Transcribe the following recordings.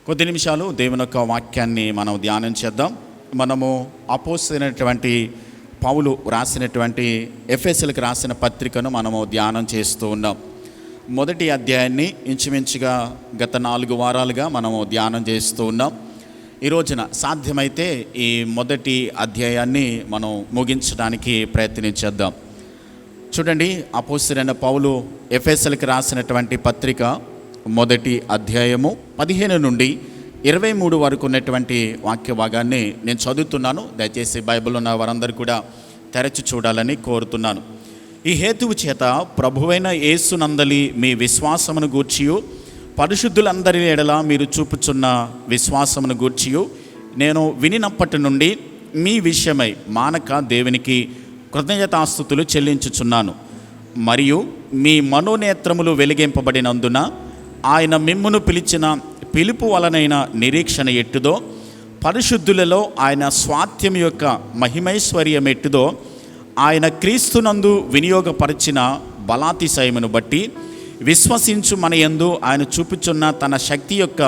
కొద్ది నిమిషాలు దేవుని యొక్క వాక్యాన్ని మనం ధ్యానం చేద్దాం. మనము అపోస్తలుడైనటువంటి పౌలు రాసినటువంటి ఎఫెసీయులకు రాసిన పత్రికను మనము ధ్యానం చేస్తూ ఉన్నాం. మొదటి అధ్యాయాన్ని ఇంచుమించుగా గత 4 వారాలుగా మనము ధ్యానం చేస్తూ ఉన్నాం. ఈ రోజున సాధ్యమైతే ఈ మొదటి అధ్యాయాన్ని మనం ముగించడానికి ప్రయత్నించేద్దాం. చూడండి, అపోస్తలుడైన పౌలు ఎఫెసీయులకు రాసినటువంటి పత్రిక మొదటి అధ్యాయము 15 నుండి 23 వరకు ఉన్నటువంటి వాక్య భాగాన్ని నేను చదువుతున్నాను. దయచేసి బైబిల్ ఉన్న వారందరూ కూడా తెరచి చూడాలని కోరుతున్నాను. ఈ హేతువు చేత ప్రభువైన యేసునందలి మీ విశ్వాసమును గూర్చియు పరిశుద్ధులందరి ఎడల మీరు చూపుచున్న విశ్వాసమును గూర్చియు నేను వినినప్పటి నుండి మీ విషయమై మానక దేవునికి కృతజ్ఞతాస్తుతులు చెల్లించుచున్నాను. మరియు మీ మనోనేత్రములు వెలిగింపబడినందున ఆయన మిమ్మును పిలిచిన పిలుపు వలనైన నిరీక్షణ ఎట్టుదో, పరిశుద్ధులలో ఆయన స్వాస్థ్యం యొక్క మహిమైశ్వర్యం ఎట్టుదో, ఆయన క్రీస్తునందు వినియోగపరిచిన బలాతిశయమును బట్టి విశ్వసించు మన యందు ఆయన చూపుచున్న తన శక్తి యొక్క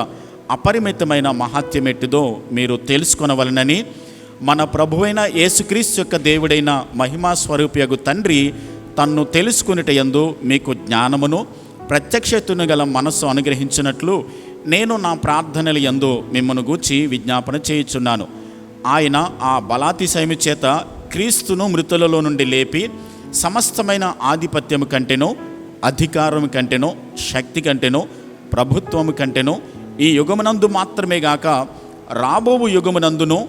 అపరిమితమైన మహాత్యం ఎట్టుదో మీరు తెలుసుకొనవలనని మన ప్రభువైన యేసుక్రీస్తు యొక్క దేవుడైన మహిమా స్వరూపియగు తండ్రి తన్ను తెలుసుకునేట యందు మీకు జ్ఞానమును ప్రత్యక్షతను గల మనస్సు అనుగ్రహించినట్లు నేను నా ప్రార్థనల యందు మిమ్మల్ని గూర్చి విజ్ఞాపన చేయుచున్నాను. ఆయన ఆ బలాతిశయము చేత క్రీస్తును మృతులలో నుండి లేపి సమస్తమైన ఆధిపత్యము కంటేనో, అధికారము కంటేనో, శక్తి కంటేనో, ప్రభుత్వము కంటేనో ఈ యుగమునందు మాత్రమే గాక రాబోవు యుగమునందును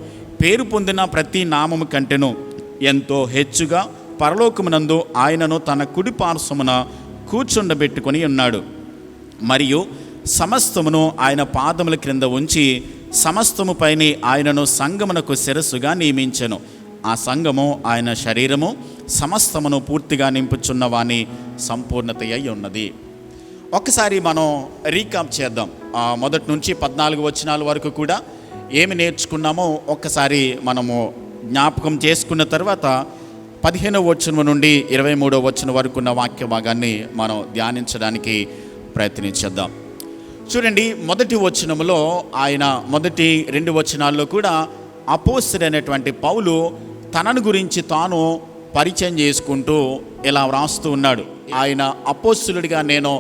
పేరు పొందిన ప్రతి నామము కంటేనో ఎంతో హెచ్చుగా పరలోకమునందు ఆయనను తన కుడి పార్శ్వమున కూర్చుండబెట్టుకొని ఉన్నాడు. మరియు సమస్తమును ఆయన పాదముల క్రింద ఉంచి సమస్తము పైన ఆయనను సంఘమునకు శిరస్సుగా నియమించెను. ఆ సంఘము ఆయన శరీరము, సమస్తమును పూర్తిగా నింపుచున్న వాని సంపూర్ణత అయి ఉన్నది. ఒక్కసారి మనం రీకాప్ చేద్దాం. మొదటి నుంచి 14 వచనాల వరకు కూడా ఏమి నేర్చుకున్నామో ఒక్కసారి మనము జ్ఞాపకం చేసుకున్న తర్వాత 15వ వచనం నుండి 23వ వచనం వరకు ఉన్న వాక్య భాగాన్ని మనం ధ్యానించడానికి ప్రయత్నించేద్దాం. చూడండి, మొదటి వచనంలో ఆయన మొదటి 2 వచనాల్లో కూడా అపోస్తలుడైనటువంటి పౌలు తనను గురించి తాను పరిచయం చేసుకుంటూ ఇలా వ్రాస్తూ ఉన్నాడు. ఆయన అపోస్తలుడిగా నేను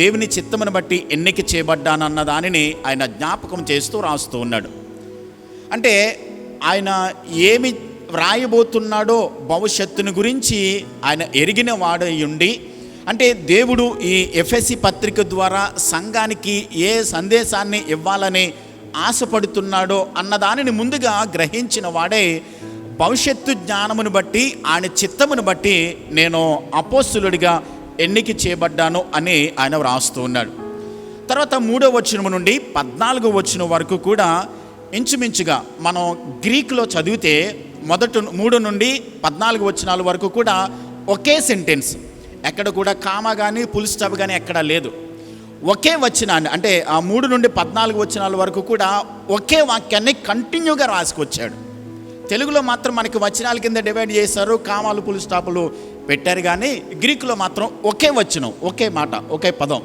దేవుని చిత్తమును బట్టి ఎన్నిక చేయబడ్డానన్న దానిని ఆయన జ్ఞాపకం చేస్తూ రాస్తూ ఉన్నాడు. అంటే ఆయన ఏమి వ్రాయబోతున్నాడో భవిష్యత్తును గురించి ఆయన ఎరిగిన వాడై ఉండి, అంటే దేవుడు ఈ ఎఫెసీ పత్రిక ద్వారా సంఘానికి ఏ సందేశాన్ని ఇవ్వాలని ఆశపడుతున్నాడో అన్నదానిని ముందుగా గ్రహించిన వాడే భవిష్యత్తు జ్ఞానమును బట్టి ఆయన చిత్తమును బట్టి నేను అపోస్తలుడిగా ఎన్నిక చేయబడ్డాను అని ఆయన వ్రాస్తూ ఉన్నాడు. తర్వాత 3వ వచనం నుండి 14వ వచనం వరకు కూడా ఇంచుమించుగా మనం గ్రీకులో చదివితే మొదటి 3 నుండి 14 వచనాల వరకు కూడా ఒకే సెంటెన్స్, ఎక్కడ కూడా కామా కానీ ఫుల్ స్టాప్ కానీ ఎక్కడా లేదు. ఒకే వచనాన్ని, అంటే ఆ 3 నుండి 14 వచనాల వరకు కూడా ఒకే వాక్యాన్ని కంటిన్యూగా రాసుకొచ్చాడు. తెలుగులో మాత్రం మనకి వచనాల కింద డివైడ్ చేశారు, కామాలు ఫుల్ స్టాపులు పెట్టారు. కానీ గ్రీకులో మాత్రం ఒకే వచనం, ఒకే మాట, ఒకే పదం.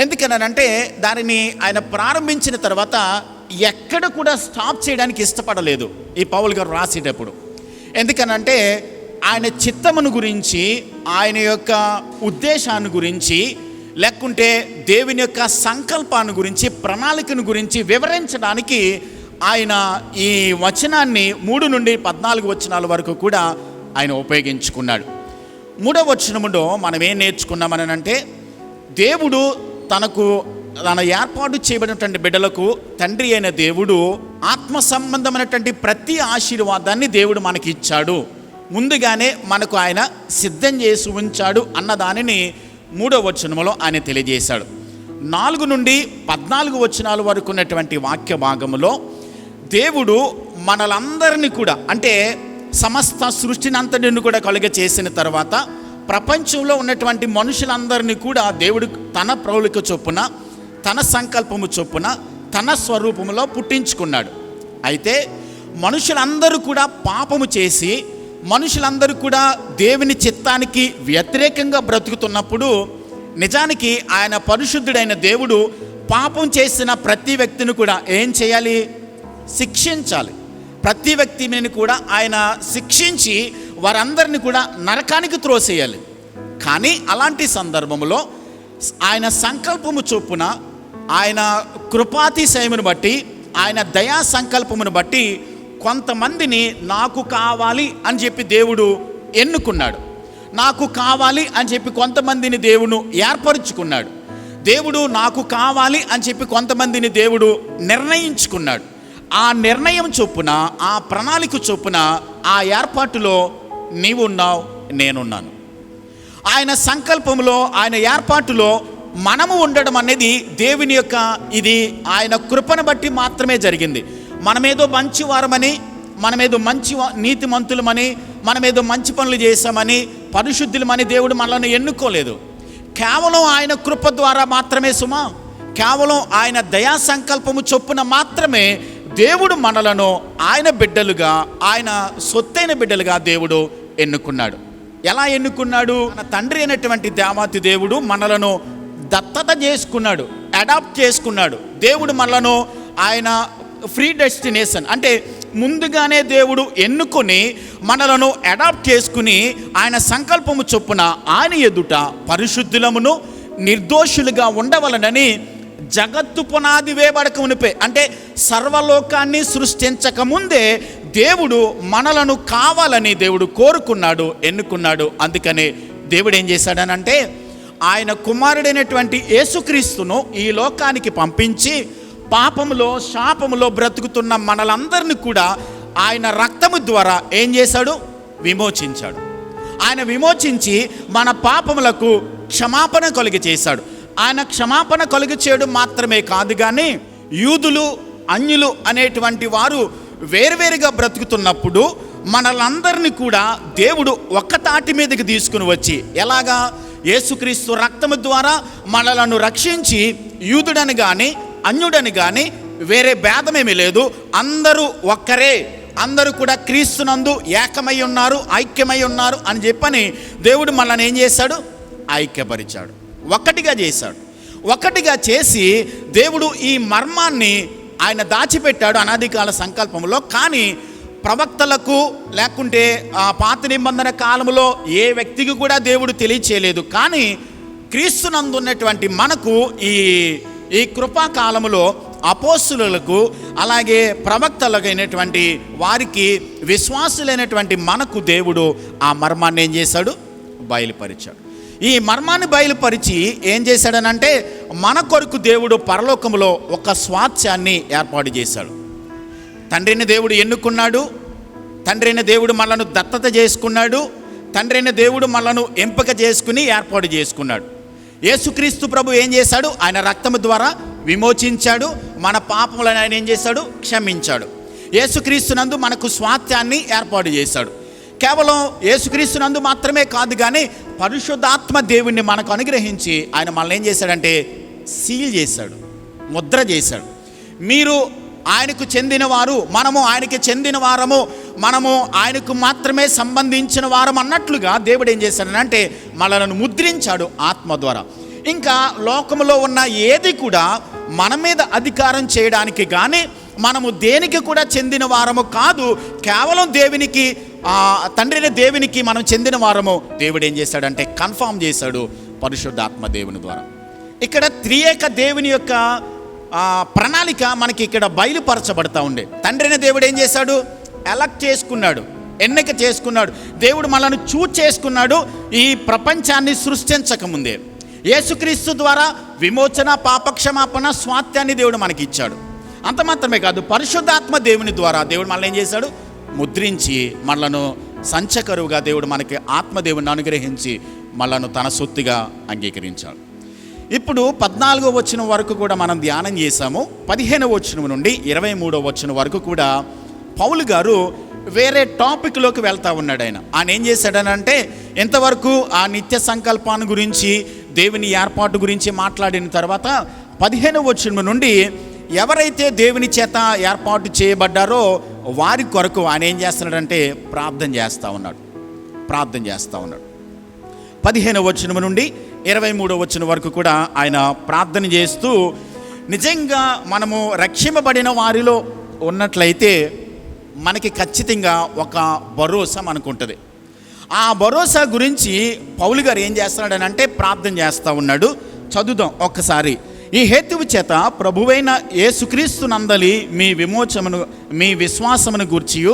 ఎందుకనంటే దానిని ఆయన ప్రారంభించిన తర్వాత ఎక్కడ కూడా స్టాప్ చేయడానికి ఇష్టపడలేదు ఈ పౌలు గారు రాసేటప్పుడు. ఎందుకనంటే ఆయన చిత్తమును గురించి, ఆయన యొక్క ఉద్దేశాన్ని గురించి, లేకుంటే దేవుని యొక్క సంకల్పాన్ని గురించి, ప్రణాళికను గురించి వివరించడానికి ఆయన ఈ వచనాన్ని 3 నుండి 14 వచనాల వరకు కూడా ఆయన ఉపయోగించుకున్నాడు. 3వ వచనములో మనం ఏం నేర్చుకున్నామనంటే, దేవుడు తన ఏర్పాటు చేయబడినటువంటి బిడ్డలకు తండ్రి అయిన దేవుడు ఆత్మ సంబంధమైనటువంటి ప్రతి ఆశీర్వాదాన్ని దేవుడు మనకి ఇచ్చాడు, ముందుగానే మనకు ఆయన సిద్ధం చేసి ఉంచాడు అన్న దానిని 3వ వచనంలో ఆయన తెలియజేశాడు. 4 నుండి 14 వచనాల వరకు ఉన్నటువంటి వాక్య భాగంలో దేవుడు మనలందరినీ కూడా, అంటే సమస్త సృష్టిని అంతటిని కూడా కలుగ చేసిన తర్వాత ప్రపంచంలో ఉన్నటువంటి మనుషులందరినీ కూడా దేవుడు తన ప్రౌలిక చొప్పున, తన సంకల్పము చొప్పున, తన స్వరూపములో పుట్టించుకున్నాడు. అయితే మనుషులందరూ కూడా పాపము చేసి, మనుషులందరూ కూడా దేవుని చిత్తానికి వ్యతిరేకంగా బ్రతుకుతున్నప్పుడు నిజానికి ఆయన పరిశుద్ధుడైన దేవుడు పాపం చేసిన ప్రతి వ్యక్తిని కూడా ఏం చేయాలి? శిక్షించాలి. ప్రతి వ్యక్తిని కూడా ఆయన శిక్షించి వారందరిని కూడా నరకానికి త్రోసేయాలి. కానీ అలాంటి సందర్భంలో ఆయన సంకల్పము చొప్పున, ఆయన కృపాతిశయమును బట్టి, ఆయన దయా సంకల్పమును బట్టి కొంతమందిని నాకు కావాలి అని చెప్పి దేవుడు ఎన్నుకున్నాడు. నాకు కావాలి అని చెప్పి కొంతమందిని దేవుడు ఏర్పరుచుకున్నాడు. దేవుడు నాకు కావాలి అని చెప్పి కొంతమందిని దేవుడు నిర్ణయించుకున్నాడు. ఆ నిర్ణయం చొప్పున, ఆ ప్రణాళిక చొప్పున, ఆ ఏర్పాటులో నీవున్నావు, నేనున్నాను. ఆయన సంకల్పంలో, ఆయన ఏర్పాటులో మనము ఉండడం అనేది దేవుని యొక్క, ఇది ఆయన కృపను బట్టి మాత్రమే జరిగింది. మనమేదో మంచివారమని, మనమేదో నీతిమంతులమని, మనమేదో మంచి పనులు చేశామని, పరిశుద్ధులమని దేవుడు మనల్ని ఎన్నుకోలేదు. కేవలం ఆయన కృప ద్వారా మాత్రమే సుమా, కేవలం ఆయన దయా సంకల్పము చొప్పున మాత్రమే దేవుడు మనలను ఆయన బిడ్డలుగా, ఆయన సొత్తైన బిడ్డలుగా దేవుడు ఎన్నుకున్నాడు. ఎలా ఎన్నుకున్నాడు? మన తండ్రి అయినటువంటి దేవాతి దేవుడు మనలను దత్తత చేసుకున్నాడు, అడాప్ట్ చేసుకున్నాడు. దేవుడు మనలను ఆయన ఫ్రీ డెస్టినేషన్ అంటే ముందుగానే దేవుడు ఎన్నుకొని మనలను అడాప్ట్ చేసుకుని ఆయన సంకల్పము చొప్పున ఆయన ఎదుట పరిశుద్ధులమును నిర్దోషులుగా ఉండవలనని జగత్తు పునాది వేయబడక మునిపే, అంటే సర్వలోకాన్ని సృష్టించకముందే దేవుడు మనలను కావాలని దేవుడు కోరుకున్నాడు, ఎన్నుకున్నాడు. అందుకనే దేవుడు ఏం చేశాడనంటే ఆయన కుమారుడైనటువంటి యేసుక్రీస్తును ఈ లోకానికి పంపించి పాపములో, శాపములో బ్రతుకుతున్న మనలందరినీ కూడా ఆయన రక్తము ద్వారా ఏం చేశాడు? విమోచించాడు. ఆయన విమోచించి మన పాపములకు క్షమాపణ కలిగి చేశాడు. ఆయన క్షమాపణ కలుగు చేయడం మాత్రమే కాదు, కానీ యూదులు, అన్యులు అనేటువంటి వారు వేరువేరుగా బ్రతుకుతున్నప్పుడు మనలందరినీ కూడా దేవుడు ఒక్క తాటి మీదకి తీసుకుని వచ్చి, ఎలాగా? యేసుక్రీస్తు రక్తము ద్వారా మనలను రక్షించి యూదుడని కానీ అన్యుడని కానీ వేరే భేదమేమీ లేదు, అందరూ ఒక్కరే, అందరూ కూడా క్రీస్తునందు ఏకమై ఉన్నారు, ఐక్యమై ఉన్నారు అని చెప్పని దేవుడు మనల్ని ఏం చేశాడు? ఐక్యపరిచాడు, ఒక్కటిగా చేశాడు. ఒక్కటిగా చేసి దేవుడు ఈ మర్మాన్ని ఆయన దాచిపెట్టాడు అనాదికాల సంకల్పంలో. కానీ ప్రవక్తలకు లేకుంటే పాత నిబంధన కాలంలో ఏ వ్యక్తికి కూడా దేవుడు తెలియచేయలేదు. కానీ క్రీస్తునందు ఉన్నటువంటి మనకు ఈ కృపాకాలములో అపోస్తులకు, అలాగే ప్రవక్తలకైనటువంటి వారికి, విశ్వాసులైనటువంటి మనకు దేవుడు ఆ మర్మాన్ని ఏం చేశాడు? బయలుపరిచాడు. ఈ మర్మాన్ని బయలుపరిచి ఏం చేశాడనంటే మన కొరకు దేవుడు పరలోకములో ఒక స్వాస్థ్యాన్ని ఏర్పాటు చేశాడు. తండ్రిని దేవుడు ఎన్నుకున్నాడు, తండ్రిని దేవుడు మనను దత్తత చేసుకున్నాడు, తండ్రిని దేవుడు మనను ఎంపిక చేసుకుని ఏర్పాటు చేసుకున్నాడు. యేసుక్రీస్తు ప్రభు ఏం చేశాడు? ఆయన రక్తము ద్వారా విమోచించాడు, మన పాపములను ఆయన ఏం చేశాడు? క్షమించాడు. యేసుక్రీస్తునందు మనకు స్వాస్థ్యాన్ని ఏర్పాటు చేశాడు. కేవలం యేసుక్రీస్తునందు మాత్రమే కాదు, కానీ పరిశుద్ధాత్మ దేవుణ్ణి మనకు అనుగ్రహించి ఆయన మనల్ని ఏం చేశాడంటే సీల్ చేశాడు, ముద్ర చేశాడు. మీరు ఆయనకు చెందినవారు, మనము ఆయనకి చెందిన వారము, మనము ఆయనకు మాత్రమే సంబంధించిన వారం అన్నట్లుగా దేవుడు ఏం చేశాడనంటే మనలను ముద్రించాడు ఆత్మ ద్వారా. ఇంకా లోకంలో ఉన్న ఏది కూడా మన మీద అధికారం చేయడానికి కానీ మనము దేనికి కూడా చెందిన వారము కాదు. కేవలం దేవునికి, తండ్రిని దేవునికి మనం చెందిన వారము. దేవుడు ఏం చేశాడంటే కన్ఫర్మ్ చేశాడు పరిశుద్ధాత్మ దేవుని ద్వారా. ఇక్కడ త్రియేక దేవుని యొక్క ప్రణాళిక మనకి ఇక్కడ బయలుపరచబడతా ఉండే. తండ్రిని దేవుడు ఏం చేశాడు? ఎలక్ట్ చేసుకున్నాడు, ఎన్నిక చేసుకున్నాడు. దేవుడు మనల్ని చూజ్ చేసుకున్నాడు ఈ ప్రపంచాన్ని సృష్టించకముందే. యేసుక్రీస్తు ద్వారా విమోచన, పాపక్షమాపణ, స్వాస్థ్యాన్ని దేవుడు మనకి ఇచ్చాడు. అంత మాత్రమే కాదు, పరిశుద్ధాత్మ దేవుని ద్వారా దేవుడు మనల్ని ఏం చేశాడు? ముద్రించి మనలను సంచకరువుగా దేవుడు మనకి ఆత్మదేవుని అనుగ్రహించి మనలను తన సొత్తుగా అంగీకరించాడు. ఇప్పుడు 14వ వచనం వరకు కూడా మనం ధ్యానం చేశాము. 15వ వచనం నుండి 23వ వచనం వరకు కూడా పౌలు గారు వేరే టాపిక్లోకి వెళ్తూ ఉన్నాడు. ఆయన ఏం చేశాడనంటే ఎంతవరకు ఆ నిత్య సంకల్పాన్ని గురించి, దేవుని ఏర్పాటు గురించి మాట్లాడిన తర్వాత 15వ వచనం నుండి ఎవరైతే దేవుని చేత ఏర్పాటు చేయబడ్డారో వారి కొరకు ఆయన ఏం చేస్తున్నాడంటే ప్రార్థన చేస్తూ ఉన్నాడు. 15వ వచనం నుండి 23వ వచనం వరకు కూడా ఆయన ప్రార్థన చేస్తూ నిజంగా మనము రక్షింపబడిన వారిలో ఉన్నట్లయితే మనకి ఖచ్చితంగా ఒక భరోసా మనకు ఉంటుంది. ఆ భరోసా గురించి పౌలు గారు ఏం చేస్తున్నాడని అంటే ప్రార్థన చేస్తూ ఉన్నాడు. చదువుదాం ఒక్కసారి. ఈ హేతువు చేత ప్రభువైన యేసుక్రీస్తునందలి మీ విశ్వాసమును గూర్చియు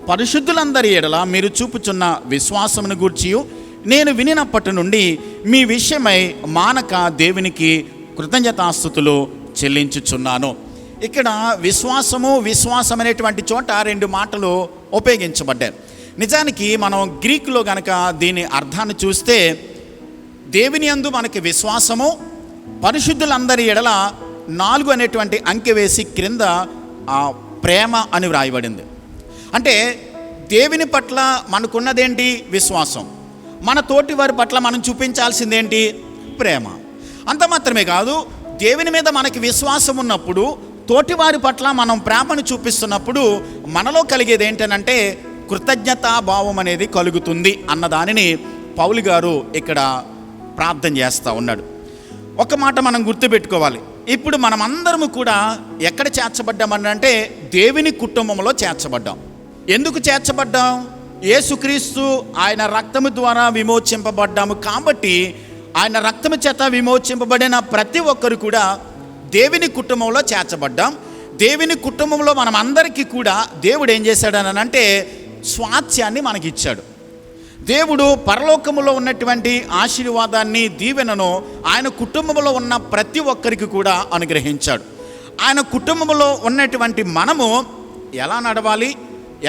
పరిశుద్ధులందరి ఎడల మీరు చూపుచున్న విశ్వాసమును గూర్చియు నేను వినినప్పటి నుండి మీ విషయమై మానక దేవునికి కృతజ్ఞతాస్తుతులు చెల్లించుచున్నాను. ఇక్కడ విశ్వాసం అనేటువంటి చోట రెండు మాటలు ఉపయోగించబడ్డాయి. నిజానికి మనం గ్రీకులో గనక దీని అర్థాన్ని చూస్తే దేవుని యందు మనకి విశ్వాసము, పరిశుద్ధులందరి ఎడల 4 అనేటువంటి అంకె వేసి క్రింద ప్రేమ అని వ్రాయబడింది. అంటే దేవుని పట్ల మనకున్నదేంటి? విశ్వాసం. మన తోటి వారి పట్ల మనం చూపించాల్సిందేంటి? ప్రేమ. అంత మాత్రమే కాదు, దేవుని మీద మనకి విశ్వాసం ఉన్నప్పుడు తోటివారి పట్ల మనం ప్రేమను చూపిస్తున్నప్పుడు మనలో కలిగేది ఏంటనంటే కృతజ్ఞతా భావం అనేది కలుగుతుంది అన్న దానిని పౌలు గారు ఇక్కడ ప్రార్థన చేస్తూ ఉన్నాడు. ఒక మాట మనం గుర్తుపెట్టుకోవాలి. ఇప్పుడు మనమందరము కూడా ఎక్కడ చేర్చబడ్డామనంటే దేవుని కుటుంబంలో చేర్చబడ్డాం. ఎందుకు చేర్చబడ్డాం? యేసుక్రీస్తు ఆయన రక్తము ద్వారా విమోచింపబడ్డాము కాబట్టి ఆయన రక్తము చేత విమోచింపబడిన ప్రతి ఒక్కరు కూడా దేవుని కుటుంబంలో చేర్చబడ్డాం. దేవుని కుటుంబంలో మనం అందరికీ కూడా దేవుడు ఏం చేశాడనంటే స్వాస్థ్యాన్ని మనకిచ్చాడు. దేవుడు పరలోకములో ఉన్నటువంటి ఆశీర్వాదాన్ని, దీవెనను ఆయన కుటుంబంలో ఉన్న ప్రతి ఒక్కరికి కూడా అనుగ్రహించాడు. ఆయన కుటుంబంలో ఉన్నటువంటి మనము ఎలా నడవాలి,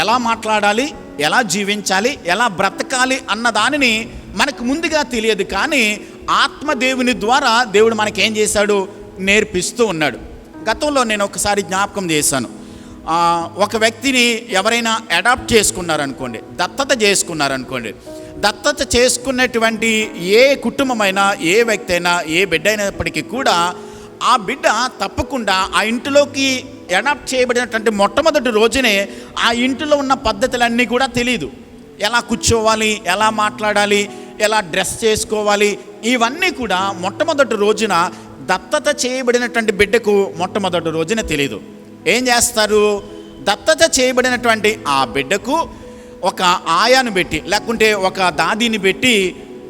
ఎలా మాట్లాడాలి, ఎలా జీవించాలి, ఎలా బ్రతకాలి అన్న దానిని మనకు ముందుగా తెలియదు. కానీ ఆత్మదేవుని ద్వారా దేవుడు మనకేం చేశాడు? నేర్పిస్తూ ఉన్నాడు. గతంలో నేను ఒకసారి జ్ఞాపకం చేశాను. ఒక వ్యక్తిని ఎవరైనా అడాప్ట్ చేసుకున్నారనుకోండి, దత్తత చేసుకున్నారనుకోండి, దత్తత చేసుకున్నటువంటి ఏ కుటుంబమైనా, ఏ వ్యక్తి అయినా, ఏ బిడ్డ అయినప్పటికీ కూడా ఆ బిడ్డ తప్పకుండా ఆ ఇంటిలోకి అడాప్ట్ చేయబడినటువంటి మొట్టమొదటి రోజునే ఆ ఇంటిలో ఉన్న పద్ధతులన్నీ కూడా తెలియదు. ఎలా కూర్చోవాలి, ఎలా మాట్లాడాలి, ఎలా డ్రెస్ చేసుకోవాలి, ఇవన్నీ కూడా మొట్టమొదటి రోజున దత్తత చేయబడినటువంటి బిడ్డకు మొట్టమొదటి రోజున తెలియదు. ఏం చేస్తారు? దత్తత చేయబడినటువంటి ఆ బిడ్డకు ఒక ఆయాను పెట్టి, లేకుంటే ఒక దాదీని పెట్టి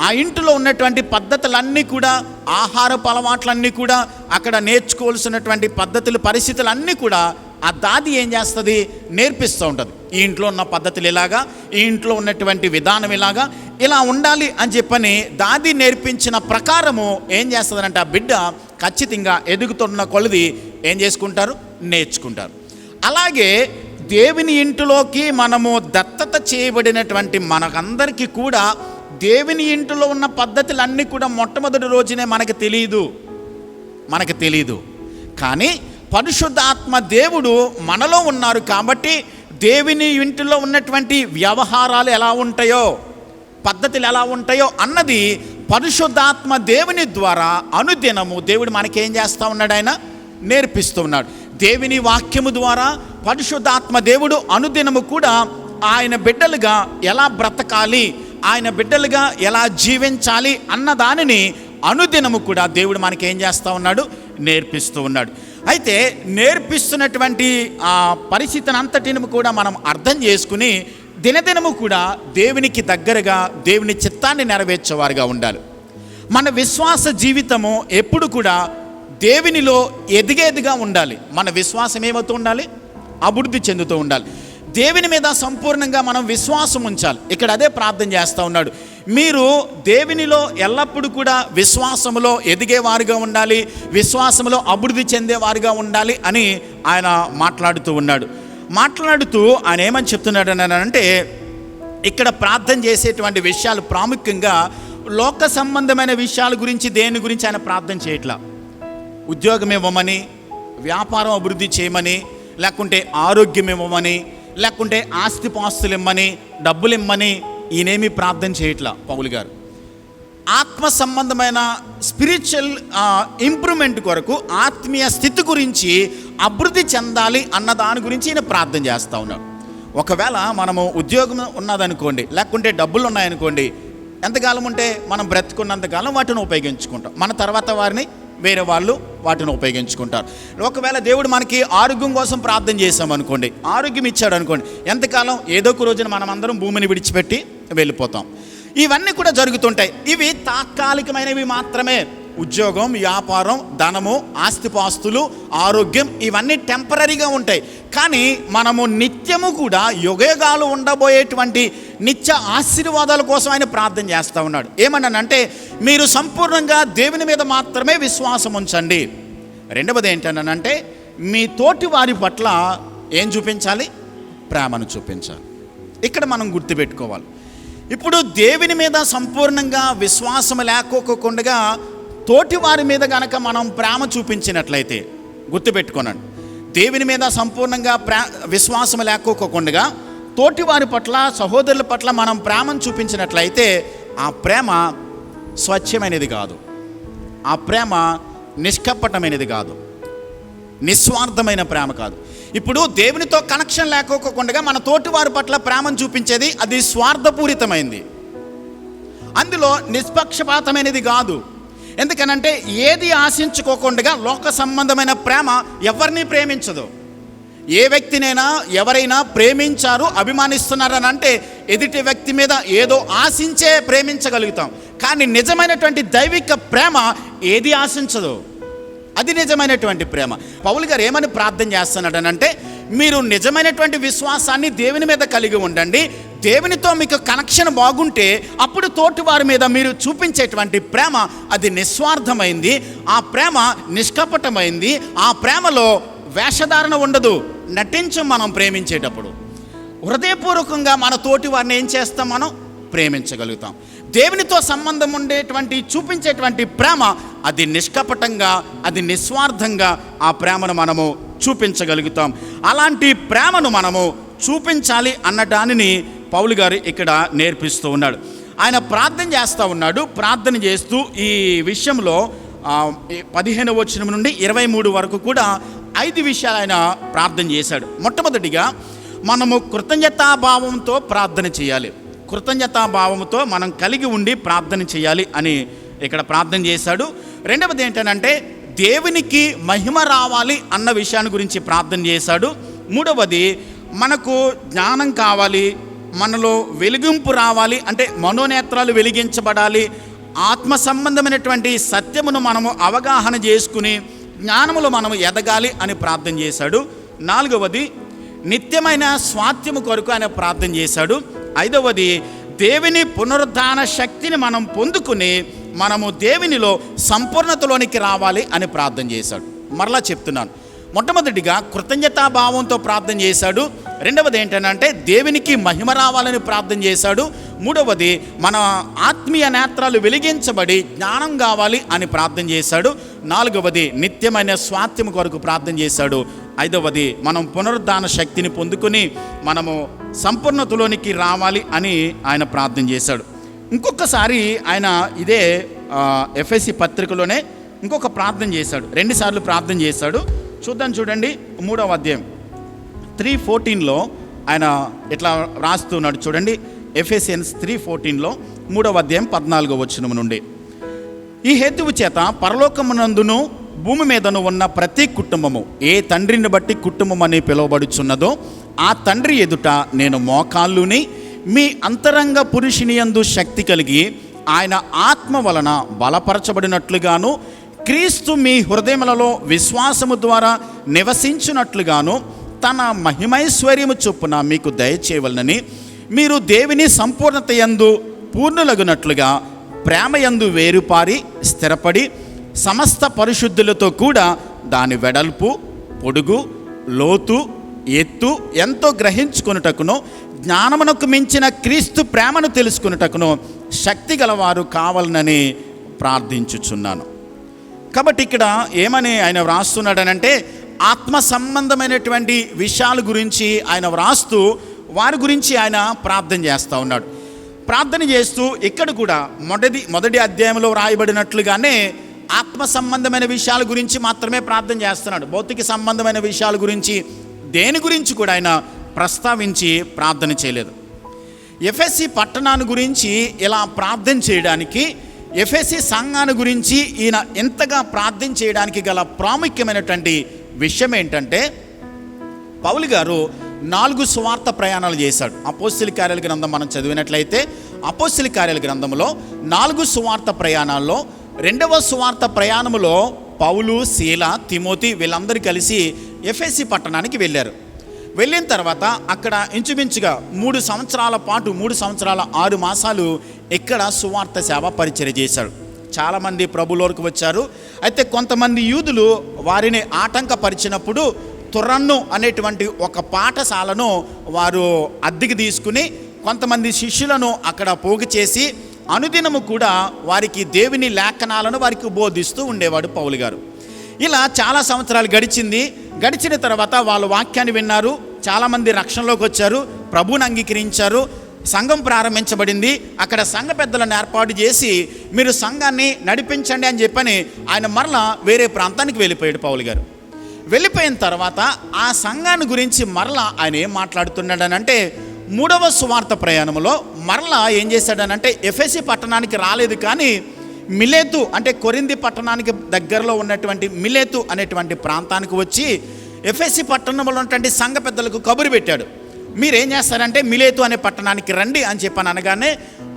ఆ ఇంటిలో ఉన్నటువంటి పద్ధతులన్నీ కూడా, ఆహారపు అలవాట్లన్నీ కూడా, అక్కడ నేర్చుకోవాల్సినటువంటి పద్ధతులు, పరిస్థితులన్నీ కూడా ఆ దాది ఏం చేస్తుంది? నేర్పిస్తూ ఉంటుంది. ఈ ఇంట్లో ఉన్న పద్ధతులు ఇలాగా, ఈ ఇంట్లో ఉన్నటువంటి విధానం ఇలాగా, ఇలా ఉండాలి అని చెప్పని దాది నేర్పించిన ప్రకారము ఏం చేస్తుందంటే ఆ బిడ్డ ఖచ్చితంగా ఎదుగుతున్న కొలది ఏం చేసుకుంటారు? నేర్చుకుంటారు. అలాగే దేవుని ఇంటిలోకి మనము దత్తత చేయబడినటువంటి మనకందరికీ కూడా దేవుని ఇంటిలో ఉన్న పద్ధతులన్నీ కూడా మొట్టమొదటి రోజునే మనకు తెలియదు. కానీ పరిశుద్ధాత్మ దేవుడు మనలో ఉన్నారు కాబట్టి దేవుని ఇంటిలో ఉన్నటువంటి వ్యవహారాలు ఎలా ఉంటాయో, పద్ధతులు ఎలా ఉంటాయో అన్నది పరిశుద్ధాత్మ దేవుని ద్వారా అనుదినము దేవుడు మనకేం చేస్తూ ఉన్నాడు? ఆయన నేర్పిస్తూ ఉన్నాడు. దేవుని వాక్యము ద్వారా పరిశుద్ధాత్మ దేవుడు అనుదినము కూడా ఆయన బిడ్డలుగా ఎలా బ్రతకాలి, ఆయన బిడ్డలుగా ఎలా జీవించాలి అన్న దానిని అనుదినము కూడా దేవుడు మనకేం చేస్తూ ఉన్నాడు? నేర్పిస్తూ ఉన్నాడు. అయితే నేర్పిస్తున్నటువంటి ఆ పరిస్థితిని అంతటిని కూడా మనం అర్థం చేసుకుని దినదినము కూడా దేవునికి దగ్గరగా, దేవుని చిత్తాన్ని నెరవేర్చేవారుగా ఉండాలి. మన విశ్వాస జీవితము ఎప్పుడు కూడా దేవునిలో ఎదిగేదిగా ఉండాలి. మన విశ్వాసం ఏమవుతూ ఉండాలి? అభివృద్ధి చెందుతూ ఉండాలి. దేవుని మీద సంపూర్ణంగా మనం విశ్వాసం ఉంచాలి. ఇక్కడ అదే ప్రార్థన చేస్తూ ఉన్నాడు. మీరు దేవునిలో ఎల్లప్పుడూ కూడా విశ్వాసములో ఎదిగేవారుగా ఉండాలి, విశ్వాసములో అభివృద్ధి చెందేవారుగా ఉండాలి అని ఆయన మాట్లాడుతూ ఆయన ఏమని చెప్తున్నాడు అంటే, ఇక్కడ ప్రార్థన చేసేటువంటి విషయాలు ప్రాముఖ్యంగా లోక సంబంధమైన విషయాల గురించి, దేని గురించి ఆయన ప్రార్థన చేయట్లా. ఉద్యోగం ఇవ్వమని, వ్యాపారం అభివృద్ధి చేయమని, లేకుంటే ఆరోగ్యం ఇవ్వమని, లేకుంటే ఆస్తిపాస్తులు ఇమ్మని, డబ్బులు ఇమ్మని ఈయనేమి ప్రార్థన చేయట్లా పౌలు గారు. ఆత్మ సంబంధమైన స్పిరిచువల్ ఇంప్రూవ్మెంట్ కొరకు, ఆత్మీయ స్థితి గురించి అభివృద్ధి చెందాలి అన్న దాని గురించి ఈయన ప్రార్థన చేస్తూ ఉన్నాడు. ఒకవేళ మనము ఉద్యోగం ఉన్నదనుకోండి, లేకుంటే డబ్బులు ఉన్నాయనుకోండి, ఎంతకాలం ఉంటే మనం బ్రతుకున్నంతకాలం వాటిని ఉపయోగించుకుంటాం. మన తర్వాత వారిని వేరే వాళ్ళు వాటిని ఉపయోగించుకుంటారు. ఒకవేళ దేవుడు మనకి ఆరోగ్యం కోసం ప్రార్థన చేసామనుకోండి, ఆరోగ్యం ఇచ్చాడు అనుకోండి, ఎంతకాలం ఏదో ఒక రోజున మనం అందరం భూమిని విడిచిపెట్టి వెళ్ళిపోతాం. ఇవన్నీ కూడా జరుగుతుంటాయి. ఇవి తాత్కాలికమైనవి మాత్రమే. ఉద్యోగం, వ్యాపారం, ధనము, ఆస్తిపాస్తులు, ఆరోగ్యం ఇవన్నీ టెంపరీగా ఉంటాయి. కానీ మనము నిత్యము కూడా యుగయుగాలు ఉండబోయేటువంటి నిత్య ఆశీర్వాదాల కోసం ఆయన ప్రార్థన చేస్తూ ఉన్నాడు. ఏమన్నానంటే, మీరు సంపూర్ణంగా దేవుని మీద మాత్రమే విశ్వాసం ఉంచండి. రెండవది ఏంటన్నానంటే, మీ తోటి వారి పట్ల ఏం చూపించాలి? ప్రేమను చూపించాలి. ఇక్కడ మనం గుర్తుపెట్టుకోవాలి. ఇప్పుడు దేవుని మీద సంపూర్ణంగా విశ్వాసం లేకోకుండా తోటి వారి మీద గనక మనం ప్రేమ చూపించినట్లయితే, గుర్తుపెట్టుకోనండి, దేవుని మీద సంపూర్ణంగా విశ్వాసం లేకోకుండా తోటి వారి పట్ల, సహోదరుల పట్ల మనం ప్రేమను చూపించినట్లయితే ఆ ప్రేమ స్వచ్ఛమైనది కాదు, ఆ ప్రేమ నిష్కపటమైనది కాదు, నిస్వార్థమైన ప్రేమ కాదు. ఇప్పుడు దేవునితో కనెక్షన్ లేకోకుండా మన తోటి వారి పట్ల ప్రేమను చూపించేది అది స్వార్థపూరితమైంది, అందులో నిష్పక్షపాతమైనది కాదు. ఎందుకనంటే ఏది ఆశించుకోకుండా లోక సంబంధమైన ప్రేమ ఎవరిని ప్రేమించదు. ఏ వ్యక్తినైనా ఎవరైనా ప్రేమించారు, అభిమానిస్తున్నారని అంటే ఎదుటి వ్యక్తి మీద ఏదో ఆశించే ప్రేమించగలుగుతాం. కానీ నిజమైనటువంటి దైవిక ప్రేమ ఏది ఆశించదు, అది నిజమైనటువంటి ప్రేమ. పౌలు గారు ఏమని ప్రార్థన చేస్తున్నాడనంటే, మీరు నిజమైనటువంటి విశ్వాసాన్ని దేవుని మీద కలిగి ఉండండి. దేవునితో మీకు కనెక్షన్ బాగుంటే అప్పుడు తోటి వారి మీద మీరు చూపించేటువంటి ప్రేమ అది నిస్వార్థమైంది, ఆ ప్రేమ నిష్కపటమైంది, ఆ ప్రేమలో వేషధారణ ఉండదు. నటించం. మనం ప్రేమించేటప్పుడు హృదయపూర్వకంగా మన తోటి వారిని ఏం చేస్తాం? మనం ప్రేమించగలుగుతాం. దేవునితో సంబంధం ఉండేటువంటి చూపించేటువంటి ప్రేమ అది నిష్కపటంగా, అది నిస్వార్థంగా ఆ ప్రేమను మనము చూపించగలుగుతాం. అలాంటి ప్రేమను మనము చూపించాలి అన్న దానిని పౌలు గారు ఇక్కడ నేర్పిస్తూ ఉన్నాడు. ఆయన ప్రార్థన చేస్తూ ఉన్నాడు. ప్రార్థన చేస్తూ ఈ విషయంలో 15వ వచనం నుండి 23 వరకు కూడా 5 విషయాలు ఆయన ప్రార్థన చేశాడు. మొట్టమొదటిగా మనము కృతజ్ఞతాభావంతో ప్రార్థన చేయాలి. కృతజ్ఞతాభావంతో మనం కలిగి ఉండి ప్రార్థన చేయాలి అని ఇక్కడ ప్రార్థన చేశాడు. రెండవది ఏంటంటే దేవునికి మహిమ రావాలి అన్న విషయాన్ని గురించి ప్రార్థన చేశాడు. మూడవది మనకు జ్ఞానం కావాలి, మనలో వెలిగింపు రావాలి, అంటే మనోనేత్రాలు వెలిగించబడాలి, ఆత్మ సంబంధమైనటువంటి సత్యమును మనము అవగాహన చేసుకుని జ్ఞానములో మనము ఎదగాలి అని ప్రార్థన చేశాడు. నాలుగవది నిత్యమైన స్వాస్థ్యము కొరకు ఆయన ప్రార్థన చేశాడు. ఐదవది దేవుని పునరుద్ధాన శక్తిని మనం పొందుకుని మనము దేవునిలో సంపూర్ణతలోనికి రావాలి అని ప్రార్థన చేశాడు. మరలా చెప్తున్నాను, మొట్టమొదటిగా కృతజ్ఞతాభావంతో ప్రార్థన చేశాడు. రెండవది ఏంటంటే దేవునికి మహిమ రావాలని ప్రార్థన చేశాడు. మూడవది మన ఆత్మీయ నేత్రాలు వెలిగించబడి జ్ఞానం కావాలి అని ప్రార్థన చేశాడు. నాలుగవది నిత్యమైన స్వాస్థ్యం కొరకు ప్రార్థన చేశాడు. ఐదవది మనం పునరుద్ధాన శక్తిని పొందుకొని మనము సంపూర్ణతలోనికి రావాలి అని ఆయన ప్రార్థన చేశాడు. ఇంకొకసారి ఆయన ఇదే ఎఫెసీ పత్రికలోనే ఇంకొక ప్రార్థన చేశాడు. 2 సార్లు ప్రార్థన చేశాడు. చూడండి 3వ అధ్యాయం 3:14లో ఆయన ఇట్లా రాస్తున్నాడు. చూడండి, ఎఫెసియన్స్ 3:14లో 3వ అధ్యాయం 14వ వచనం నుండి, ఈ హేతువు చేత పరలోకమునందును భూమి మీదను ఉన్న ప్రతి కుటుంబము ఏ తండ్రిని బట్టి కుటుంబం అని పిలువబడుచున్నదో ఆ తండ్రి ఎదుట నేను మోకాళ్ళుని మీ అంతరంగ పురుషుని యందు శక్తి కలిగి ఆయన ఆత్మ వలన బలపరచబడినట్లుగాను క్రీస్తు మీ హృదయములలో విశ్వాసము ద్వారా నివసించున్నట్లుగాను తన మహిమైశ్వర్యము చొప్పున మీకు దయచేయవలనని మీరు దేవుని సంపూర్ణత యందు పూర్ణులగునట్లుగా ప్రేమ యందు వేరుపారి స్థిరపడి సమస్త పరిశుద్ధులతో కూడా దాని వెడల్పు, పొడుగు, లోతు, ఎత్తు ఎంతో గ్రహించుకొనుటకును జ్ఞానమునకు మించిన క్రీస్తు ప్రేమను తెలుసుకొనుటకును శక్తి గలవారు కావాలనని ప్రార్థించుచున్నాను. కాబట్టి ఇక్కడ ఏమని ఆయన వ్రాస్తున్నాడనంటే ఆత్మ సంబంధమైనటువంటి విషయాల గురించి ఆయన వ్రాస్తూ వారి గురించి ఆయన ప్రార్థన చేస్తూ ఉన్నాడు. ప్రార్థన చేస్తూ ఇక్కడ కూడా మొదటి అధ్యాయంలో వ్రాయబడినట్లుగానే ఆత్మ సంబంధమైన విషయాల గురించి మాత్రమే ప్రార్థన చేస్తున్నాడు. భౌతిక సంబంధమైన విషయాల గురించి దేని గురించి కూడా ఆయన ప్రస్తావించి ప్రార్థన చేయలేదు. ఎఫెసీ పట్టణాన్ని గురించి ఇలా ప్రార్థన చేయడానికి ఎఫెసీ సంఘాన్ని గురించి ఈయన ఎంతగా ప్రార్థన చేయడానికి గల ప్రాముఖ్యమైనటువంటి విషయం ఏంటంటే, పౌలు గారు 4 సువార్త ప్రయాణాలు చేశాడు. అపోస్తలుల కార్యాల గ్రంథం మనం చదివినట్లయితే అపోస్తలుల కార్యాల గ్రంథంలో 4 సువార్త ప్రయాణాల్లో 2వ సువార్త ప్రయాణములో పౌలు, శీల, తిమోతి వీళ్ళందరూ కలిసి ఎఫెసీ పట్టణానికి వెళ్ళారు. వెళ్ళిన తర్వాత అక్కడ ఇంచుమించుగా 3 సంవత్సరాల పాటు 3 సంవత్సరాల 6 మాసాలు ఇక్కడ సువార్త సేవ పరిచర్య చేశాడు. చాలామంది ప్రభులోకి వచ్చారు. అయితే కొంతమంది యూదులు వారిని ఆటంకపరిచినప్పుడు తురన్ను అనేటువంటి ఒక పాఠశాలను వారు అద్దెకి తీసుకుని కొంతమంది శిష్యులను అక్కడ పోగు చేసి అనుదినము కూడా వారికి దేవుని లేఖనాలను వారికి బోధిస్తూ ఉండేవాడు పౌలు గారు. ఇలా చాలా సంవత్సరాలు గడిచిన తర్వాత వాళ్ళు వాక్యాన్ని విన్నారు. చాలామంది రక్షణలోకి వచ్చారు, ప్రభువుని అంగీకరించారు, సంఘం ప్రారంభించబడింది. అక్కడ సంఘ పెద్దలను ఏర్పాటు చేసి మీరు సంఘాన్ని నడిపించండి అని చెప్పని ఆయన మరలా వేరే ప్రాంతానికి వెళ్ళిపోయాడు పౌలు గారు. వెళ్ళిపోయిన తర్వాత ఆ సంఘాన్ని గురించి మరలా ఆయన ఏం మాట్లాడుతున్నాడనంటే, 3వ సువార్త ప్రయాణంలో మరలా ఏం చేశాడనంటే, ఎఫెసీ పట్టణానికి రాలేదు కానీ మిలేతు అంటే కొరింథీ పట్టణానికి దగ్గరలో ఉన్నటువంటి మిలేతు అనేటువంటి ప్రాంతానికి వచ్చి ఎఫెసీ పట్టణంలో ఉన్నటువంటి సంఘ పెద్దలకు కబురు పెట్టాడు. మీరేం చేస్తారంటే మిలేతు అనే పట్టణానికి రండి అని చెప్పని అనగానే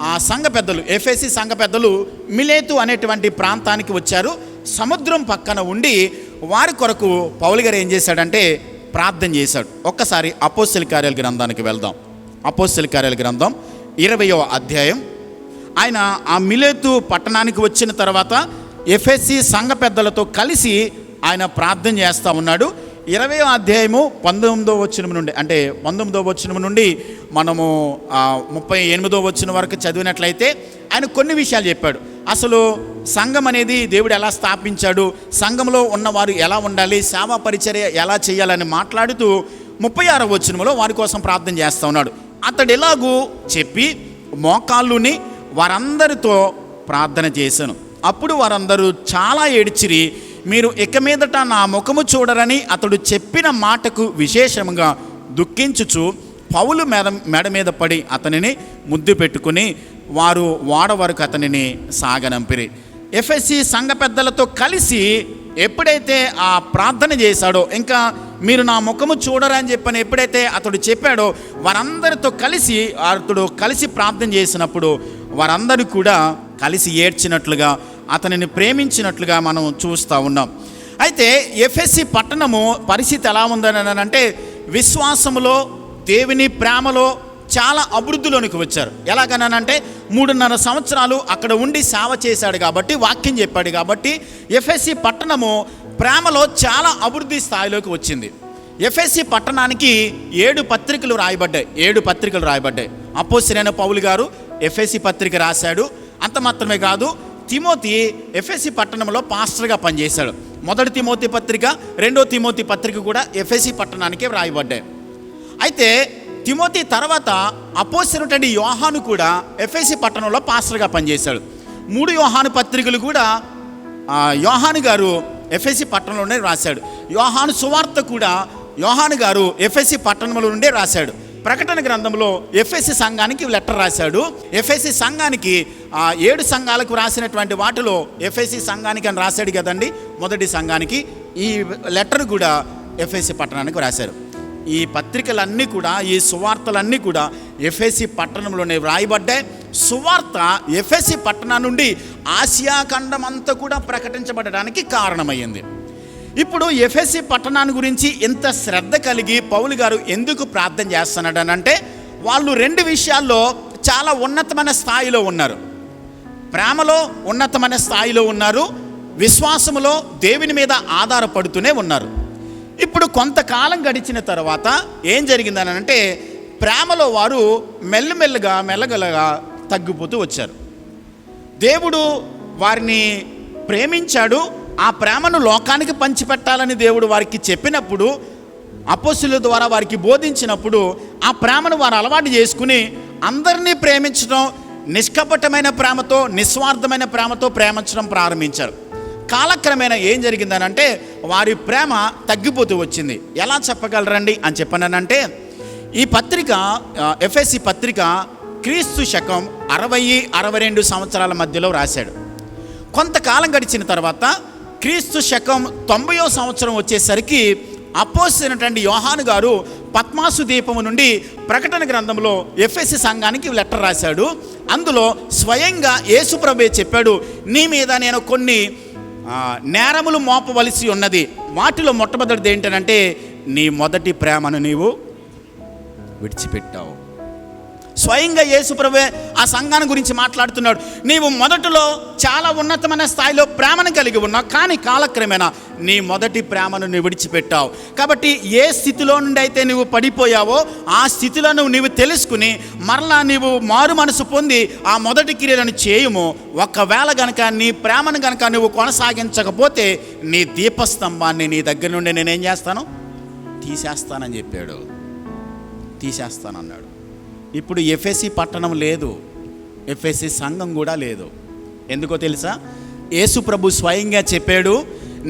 ఆ సంఘ పెద్దలు, ఎఫెసీ సంఘ పెద్దలు మిలేతు అనేటువంటి ప్రాంతానికి వచ్చారు. సముద్రం పక్కన ఉండి వారి కొరకు పౌలు గారు ఏం చేశాడంటే ప్రార్థన చేశాడు. ఒక్కసారి అపోస్తలుల కార్యాల గ్రంథానికి వెళ్దాం. అపోస్తలుల కార్యాల గ్రంథం 20వ అధ్యాయం. ఆయన ఆ మిలేతు పట్టణానికి వచ్చిన తర్వాత ఎఫెసీ సంఘ పెద్దలతో కలిసి ఆయన ప్రార్థన చేస్తూ ఉన్నాడు. 20వ అధ్యాయము 19వ వచనం నుండి, అంటే 19వ వచనం నుండి మనము 38వ వచనం వరకు చదివినట్లయితే ఆయన కొన్ని విషయాలు చెప్పాడు. అసలు సంఘం అనేది దేవుడు ఎలా స్థాపించాడు, సంఘంలో ఉన్నవారు ఎలా ఉండాలి, సేవా పరిచర్య ఎలా చేయాలని మాట్లాడుతూ 36వ వచనంలో వారి కోసం ప్రార్థన చేస్తూ ఉన్నాడు. అతడు ఎలాగూ చెప్పి మోకాళ్ళుని వారందరితో ప్రార్థన చేశాను. అప్పుడు వారందరూ చాలా ఏడ్చిరి. మీరు ఇక మీదట నా ముఖము చూడరని అతడు చెప్పిన మాటకు విశేషంగా దుఃఖించుచు పౌలు మెడ మీద పడి అతనిని ముద్దు పెట్టుకుని వారు వాడ వరకు అతనిని సాగనంపిరి. ఎఫెసీ సంఘ పెద్దలతో కలిసి ఎప్పుడైతే ఆ ప్రార్థన చేశాడో, ఇంకా మీరు నా ముఖము చూడరని చెప్పని ఎప్పుడైతే అతడు చెప్పాడో, వారందరితో కలిసి అతడు కలిసి ప్రార్థన చేసినప్పుడు వారందరూ కూడా కలిసి ఏడ్చినట్లుగా, అతనిని ప్రేమించినట్లుగా మనం చూస్తూ ఉన్నాం. అయితే ఎఫెసీ పట్టణము పరిస్థితి ఎలా ఉందని అంటే, విశ్వాసములో దేవుని ప్రేమలో చాలా అభివృద్ధిలోనికి వచ్చారు. ఎలాగనంటే 3.5 సంవత్సరాలు అక్కడ ఉండి సేవ చేశాడు కాబట్టి, వాక్యం చెప్పాడు కాబట్టి ఎఫెసీ పట్టణము ప్రేమలో చాలా అభివృద్ధి స్థాయిలోకి వచ్చింది. ఎఫెసీ పట్టణానికి 7 పత్రికలు రాయబడ్డాయి. అపోస్తలుడైన పౌలు గారు ఎఫెసీ పత్రిక రాశాడు. అంత మాత్రమే కాదు, తిమోతి ఎఫెసీ పట్టణంలో పాస్టర్గా పనిచేశాడు. 1 తిమోతి పత్రిక, 2 తిమోతి పత్రిక కూడా ఎఫెసీ పట్టణానికే రాయబడ్డాయి. అయితే తిమోతి తర్వాత అపోస్తలుడైన యోహాను కూడా ఎఫెసీ పట్టణంలో పాస్టర్గా పనిచేశాడు. 3 యోహాను పత్రికలు కూడా యోహాను గారు ఎఫెసీ పట్టణంలోనే రాశాడు. యోహాను సువార్త కూడా యోహాను గారు ఎఫెసీ పట్టణంలో నుండే రాశాడు. ప్రకటన గ్రంథంలో ఎఫెసీ సంఘానికి లెటర్ రాశాడు. ఎఫెసీ సంఘానికి 7 సంఘాలకు రాసినటువంటి వాటిలో ఎఫెసీ సంఘానికి అని రాశాడు కదండి, మొదటి సంఘానికి. ఈ లెటర్ కూడా ఎఫెసీ పట్టణానికి రాశారు. ఈ పత్రికలన్నీ కూడా, ఈ సువార్తలన్నీ కూడా ఎఫెసీ పట్టణంలోనే వ్రాయబడ్డాయి. సువార్త ఎఫెసీ పట్టణం నుండి ఆసియా ఖండం అంతా కూడా ప్రకటించబడడానికి కారణమయ్యింది. ఇప్పుడు ఎఫెసీ పట్టణాన్ని గురించి ఇంత శ్రద్ధ కలిగి పౌలు గారు ఎందుకు ప్రార్థన చేస్తున్నాడనంటే, వాళ్ళు 2 విషయాల్లో చాలా ఉన్నతమైన స్థాయిలో ఉన్నారు. ప్రేమలో ఉన్నతమైన స్థాయిలో ఉన్నారు, విశ్వాసములో దేవుని మీద ఆధారపడుతూనే ఉన్నారు. ఇప్పుడు కొంతకాలం గడిచిన తర్వాత ఏం జరిగిందనంటే, ప్రేమలో వారు మెల్లగా తగ్గిపోతూ వచ్చారు. దేవుడు వారిని ప్రేమించాడు. ఆ ప్రేమను లోకానికి పంచిపెట్టాలని దేవుడు వారికి చెప్పినప్పుడు, అపోస్తలుల ద్వారా వారికి బోధించినప్పుడు, ఆ ప్రేమను వారు అలవాటు చేసుకుని అందరినీ ప్రేమించడం, నిష్కపటమైన ప్రేమతో, నిస్వార్థమైన ప్రేమతో ప్రేమించడం ప్రారంభించారు. కాలక్రమేణా ఏం జరిగిందనంటే, వారి ప్రేమ తగ్గిపోతూ వచ్చింది. ఎలా చెప్పగలరండి అని చెప్పానంటే, ఈ పత్రిక ఎఫెసీ పత్రిక క్రీస్తు శకం 60-62 సంవత్సరాల మధ్యలో రాశాడు. కొంతకాలం గడిచిన తర్వాత క్రీస్తు శకం 90వ సంవత్సరం వచ్చేసరికి అపోస్తలుడైనటువంటి యోహాను గారు పద్మాసు ద్వీపము నుండి ప్రకటన గ్రంథంలో ఎఫెసీ సంఘానికి లెటర్ రాశాడు. అందులో స్వయంగా యేసుప్రభువే చెప్పాడు, నీ మీద నేను కొన్ని నేరములు మోపవలసి ఉన్నది. వాటిలో మొట్టమొదటిది ఏంటంటే నీ మొదటి ప్రేమను నీవు విడిచిపెట్టావు. స్వయంగా యేసుప్రభువే ఆ సంఘాన్ని గురించి మాట్లాడుతున్నాడు. నీవు మొదటిలో చాలా ఉన్నతమైన స్థాయిలో ప్రేమను కలిగి ఉన్నావు, కానీ కాలక్రమేణా నీ మొదటి ప్రేమను నువ్వు విడిచిపెట్టావు. కాబట్టి ఏ స్థితిలో నుండి అయితే నువ్వు పడిపోయావో ఆ స్థితిలో నీవు తెలుసుకుని మరలా నీవు మారు మనసు పొంది ఆ మొదటి క్రియలను చేయుము. ఒకవేళ గనక నీ ప్రేమను గనక నువ్వు కొనసాగించకపోతే నీ దీపస్తంభాన్ని నీ దగ్గర నుండి నేనేం చేస్తాను, తీసేస్తానని చెప్పాడు. తీసేస్తానన్నాడు. ఇప్పుడు ఎఫెసీ పట్టణం లేదు, ఎఫెసీ సంఘం కూడా లేదు. ఎందుకో తెలుసా? యేసు ప్రభు స్వయంగా చెప్పాడు,